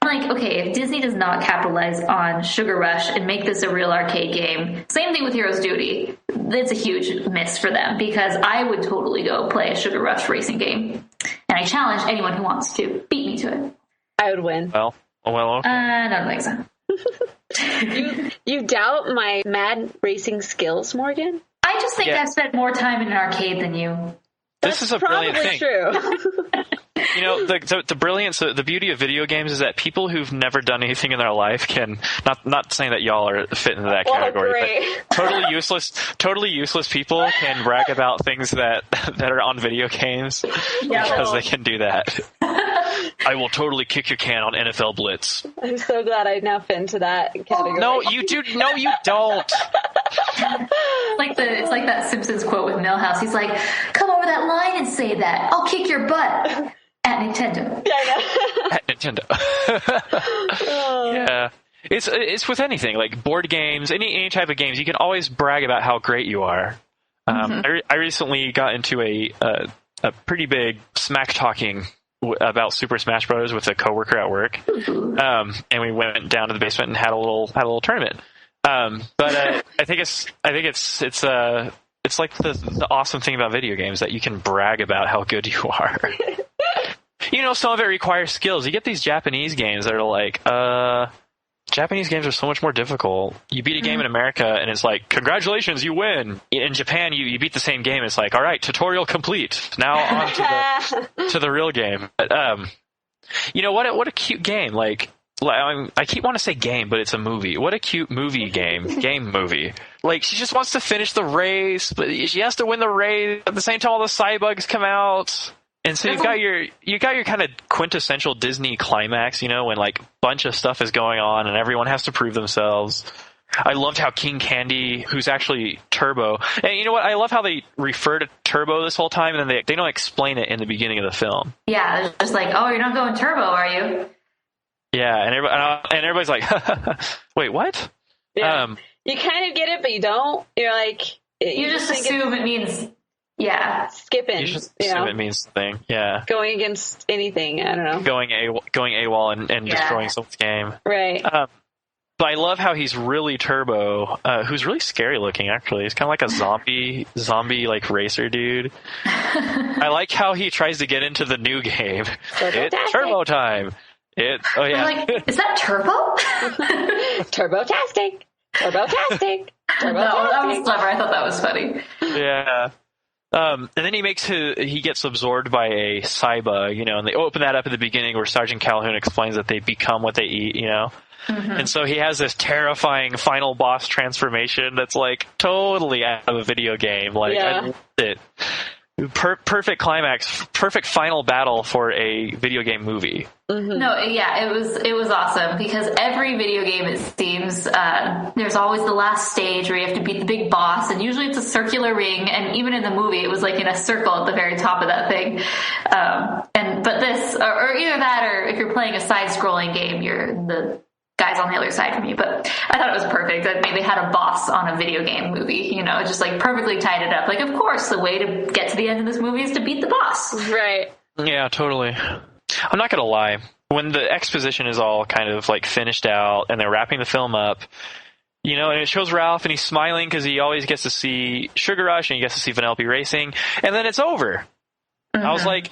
Like, okay, if Disney does not capitalize on Sugar Rush and make this a real arcade game, same thing with Hero's Duty. It's a huge miss for them because I would totally go play a Sugar Rush racing game. And I challenge anyone who wants to beat me to it.
I would win.
Well, okay.
I don't think so.
You doubt my mad racing skills, Morgan?
I just think I've spent more time in an arcade than you.
This is a brilliant thing.
True.
You know, the brilliance, the beauty of video games is that people who've never done anything in their life can, not saying that y'all are fit into that category, but totally useless people can brag about things that are on video games because they can do that. I will totally kick your can on NFL Blitz.
I'm so glad I now fit into that category.
No, you do. No, you don't.
It's like that Simpsons quote with Milhouse. He's like, "Come over that line and say that. I'll kick your butt." At Nintendo.
Yeah, I know.
At Nintendo. Yeah. It's with anything, like board games, any type of games, you can always brag about how great you are. I recently got into a pretty big smack talking about Super Smash Bros. With a coworker at work. And we went down to the basement and had a little tournament. But I think it's like the awesome thing about video games that you can brag about how good you are. You know, some of it requires skills. You get these Japanese games that are like, Japanese games are so much more difficult. You beat a game in America and it's like, congratulations, you win. In Japan, you beat the same game. It's like, all right, tutorial complete. Now on to the real game. But, you know, what a cute game. Like I keep wanting to say game, but it's a movie. What a cute movie game movie. Like, she just wants to finish the race, but she has to win the race. At the same time, all the cybugs come out. And so you got your kind of quintessential Disney climax, you know, when like a bunch of stuff is going on and everyone has to prove themselves. I loved how King Candy, who's actually Turbo, and you know what? I love how they refer to Turbo this whole time, and then they don't explain it in the beginning of the film.
Yeah, they're just like, oh, you're not going Turbo, are you?
Yeah, and everybody's like, wait, what?
Yeah. You kind of get it, but you don't. You're like,
you just assume it means. Yeah,
skipping.
You should assume it means something. Yeah,
going against anything. I don't know.
Going AWOL and destroying someone's game.
Right.
But I love how he's really Turbo, who's really scary looking. Actually, he's kind of like a zombie like racer dude. I like how he tries to get into the new game. It's Turbo time. Oh yeah.
I'm like, is that Turbo?
Turbo-tastic. Turbo-tastic.
That was clever. I thought that was funny.
Yeah. And then he gets absorbed by a Cyba, you know, and they open that up at the beginning where Sergeant Calhoun explains that they become what they eat, you know. Mm-hmm. And so he has this terrifying final boss transformation that's like totally out of a video game. Like, I loved it. Perfect climax, perfect final battle for a video game movie.
Mm-hmm. No, yeah, it was awesome because every video game, it seems, there's always the last stage where you have to beat the big boss, and usually it's a circular ring, and even in the movie, it was like in a circle at the very top of that thing. But this, or either that, or if you're playing a side-scrolling game, you're the guys on the other side from you. But I thought it was perfect. I mean, they had a boss on a video game movie, just like perfectly tied it up. Like, of course, the way to get to the end of this movie is to beat the boss.
Right.
Yeah, totally. I'm not going to lie. When the exposition is all kind of like finished out and they're wrapping the film up, and it shows Ralph and he's smiling because he always gets to see Sugar Rush and he gets to see Vanellope racing, and then it's over. Mm-hmm. I was like,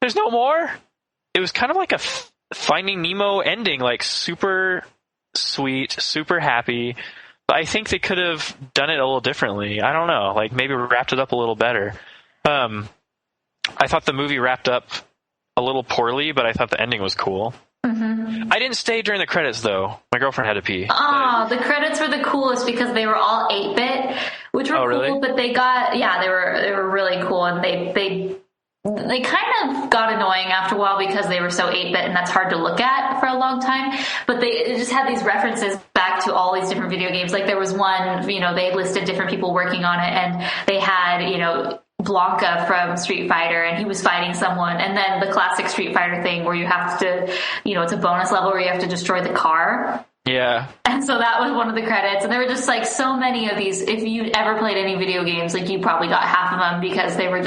there's no more? It was kind of like a Finding Nemo ending, like super sweet, super happy. But I think they could have done it a little differently. I don't know, like maybe wrapped it up a little better. I thought the movie wrapped up a little poorly, but I thought the ending was cool. Mm-hmm. I didn't stay during the credits, though. My girlfriend had to pee.
Oh, the credits were the coolest because they were all 8-bit, which were cool, really? But they were really cool, and they kind of got annoying after a while because they were so 8-bit, and that's hard to look at for a long time. But they just had these references back to all these different video games. Like there was one, they listed different people working on it, and they had, Blanca from Street Fighter, and he was fighting someone, and then the classic Street Fighter thing where you have to, it's a bonus level where you have to destroy the car.
Yeah.
And so that was one of the credits, and there were just like so many of these. If you ever played any video games, like you probably got half of them because they were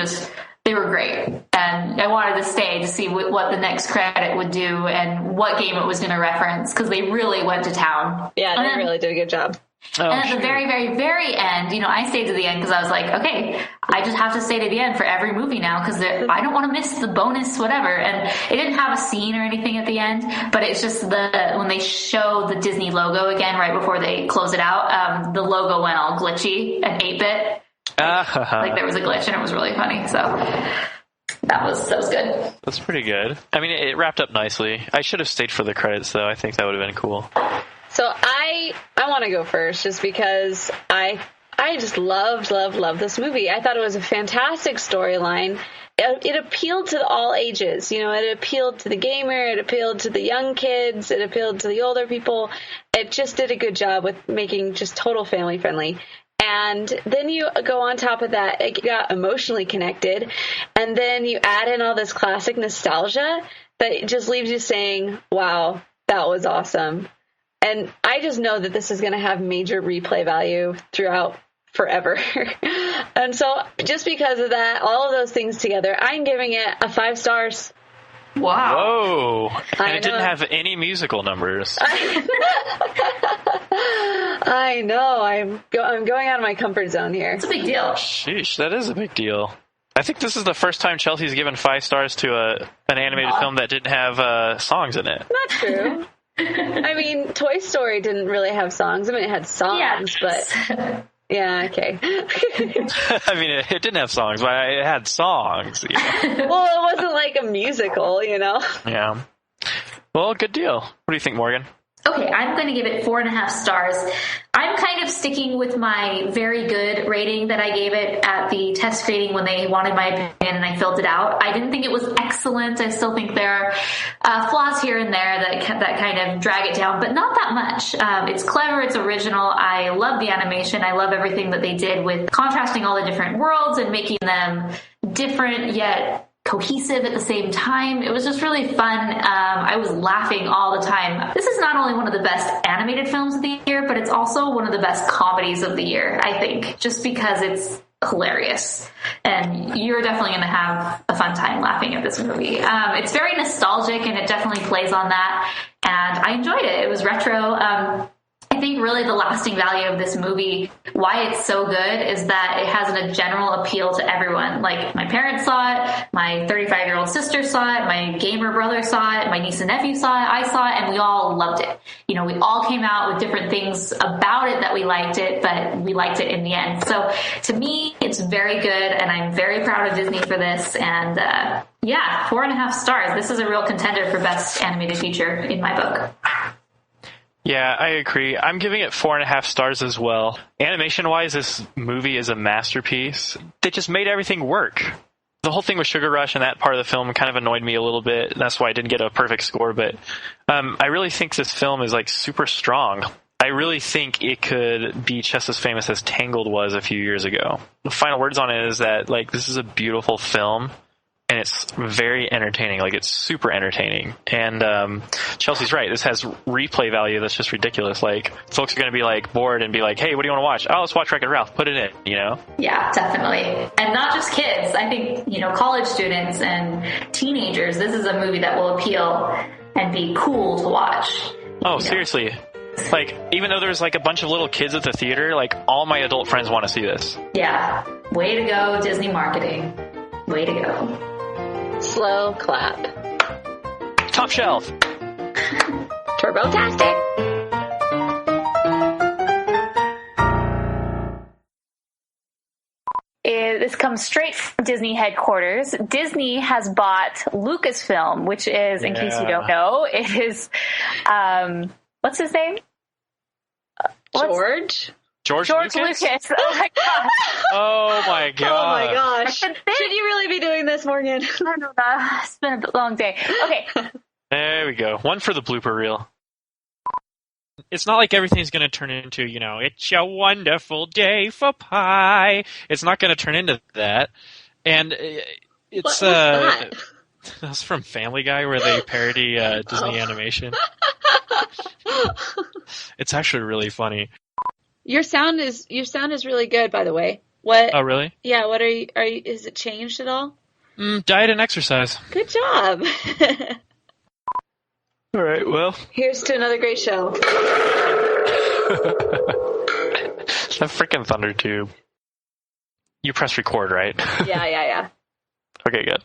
great. And I wanted to stay to see what the next credit would do and what game it was going to reference, because they really went to town.
Yeah, they really did a good job.
And at the very, very, very end, I stayed to the end because I was like, okay, I just have to stay to the end for every movie now because I don't want to miss the bonus, whatever. And it didn't have a scene or anything at the end, but it's just when they show the Disney logo again right before they close it out, the logo went all glitchy and 8-bit. Like there was a glitch, and it was really funny. So that was good.
That's pretty good. I mean, it wrapped up nicely. I should have stayed for the credits, though. I think that would have been cool.
So I want to go first just because I just loved this movie. I thought it was a fantastic storyline. It appealed to all ages. It appealed to the gamer, it appealed to the young kids, it appealed to the older people. It just did a good job with making just total family friendly. And then you go on top of that, it got emotionally connected. And then you add in all this classic nostalgia that just leaves you saying, wow, that was awesome. And I just know that this is going to have major replay value throughout forever. And so just because of that, all of those things together, I'm giving it 5 stars.
Wow. Whoa. And it didn't have any musical numbers.
I know. I'm going out of my comfort zone here.
It's a big deal.
Sheesh, that is a big deal. I think this is the first time Chelsea's given 5 stars to an animated film that didn't have songs in it.
Not true. I mean, Toy Story didn't really have songs. I mean, it had songs, but... Yeah, okay.
I mean, it didn't have songs, but it had songs.
Well, it wasn't like a musical,
Yeah. Well, good deal. What do you think, Morgan?
Okay, I'm going to give it 4.5 stars. I'm kind of sticking with my very good rating that I gave it at the test rating when they wanted my opinion and I filled it out. I didn't think it was excellent. I still think there are flaws here and there that kind of drag it down, but not that much. It's clever. It's original. I love the animation. I love everything that they did with contrasting all the different worlds and making them different yet cohesive at the same time. It was just really fun. I was laughing all the time. This is not only one of the best animated films of the year, but it's also one of the best comedies of the year, I think, just because it's hilarious. And you're definitely going to have a fun time laughing at this movie. It's very nostalgic, and it definitely plays on that. And I enjoyed it. It was retro. I think really the lasting value of this movie, why it's so good, is that it has a general appeal to everyone. Like, my parents saw it, my 35-year-old sister saw it, my gamer brother saw it, my niece and nephew saw it, I saw it, and we all loved it. We all came out with different things about it that we liked it, but we liked it in the end. So to me, it's very good, and I'm very proud of Disney for this. And 4.5 stars. This is a real contender for Best Animated Feature in my book.
Yeah, I agree. I'm giving it 4.5 stars as well. Animation-wise, this movie is a masterpiece. They just made everything work. the whole thing with Sugar Rush and that part of the film kind of annoyed me a little bit. That's why I didn't get a perfect score. But I really think this film is like super strong. I really think it could be just as famous as Tangled was a few years ago. The final words on it is that like this is a beautiful film. And it's very entertaining. Like, it's super entertaining. And Chelsea's right. This has replay value that's just ridiculous. Like, folks are going to be, like, bored and be like, hey, what do you want to watch? Oh, let's watch Wreck-It Ralph. Put it in, you know?
Yeah, definitely. And not just kids. I think, college students and teenagers, this is a movie that will appeal and be cool to watch.
Oh, seriously. Like, even though there's, like, a bunch of little kids at the theater, like, all my adult friends want to see this.
Yeah. Way to go, Disney marketing. Way to go.
Slow clap.
Top shelf.
Turbo-tastic.
This comes straight from Disney headquarters. Disney has bought Lucasfilm, which is, in case you don't know, it is, what's his name?
George
Lucas. Oh my god.
Oh my god.
Oh my gosh. Should you really be doing this, Morgan?
I don't know. It's been a long day. Okay.
There we go. One for the blooper reel.
It's not like everything's going to turn into, it's a wonderful day for pie. It's not going to turn into that. And it's that's from Family Guy where they parody Disney animation. It's actually really funny.
Your sound is really good, by the way. What?
Oh, really?
Yeah. What are you? Is it changed at all?
Diet and exercise.
Good job.
All right. Well,
here's to another great show.
That freaking Thunder Tube. You press record, right?
Yeah.
Okay, good.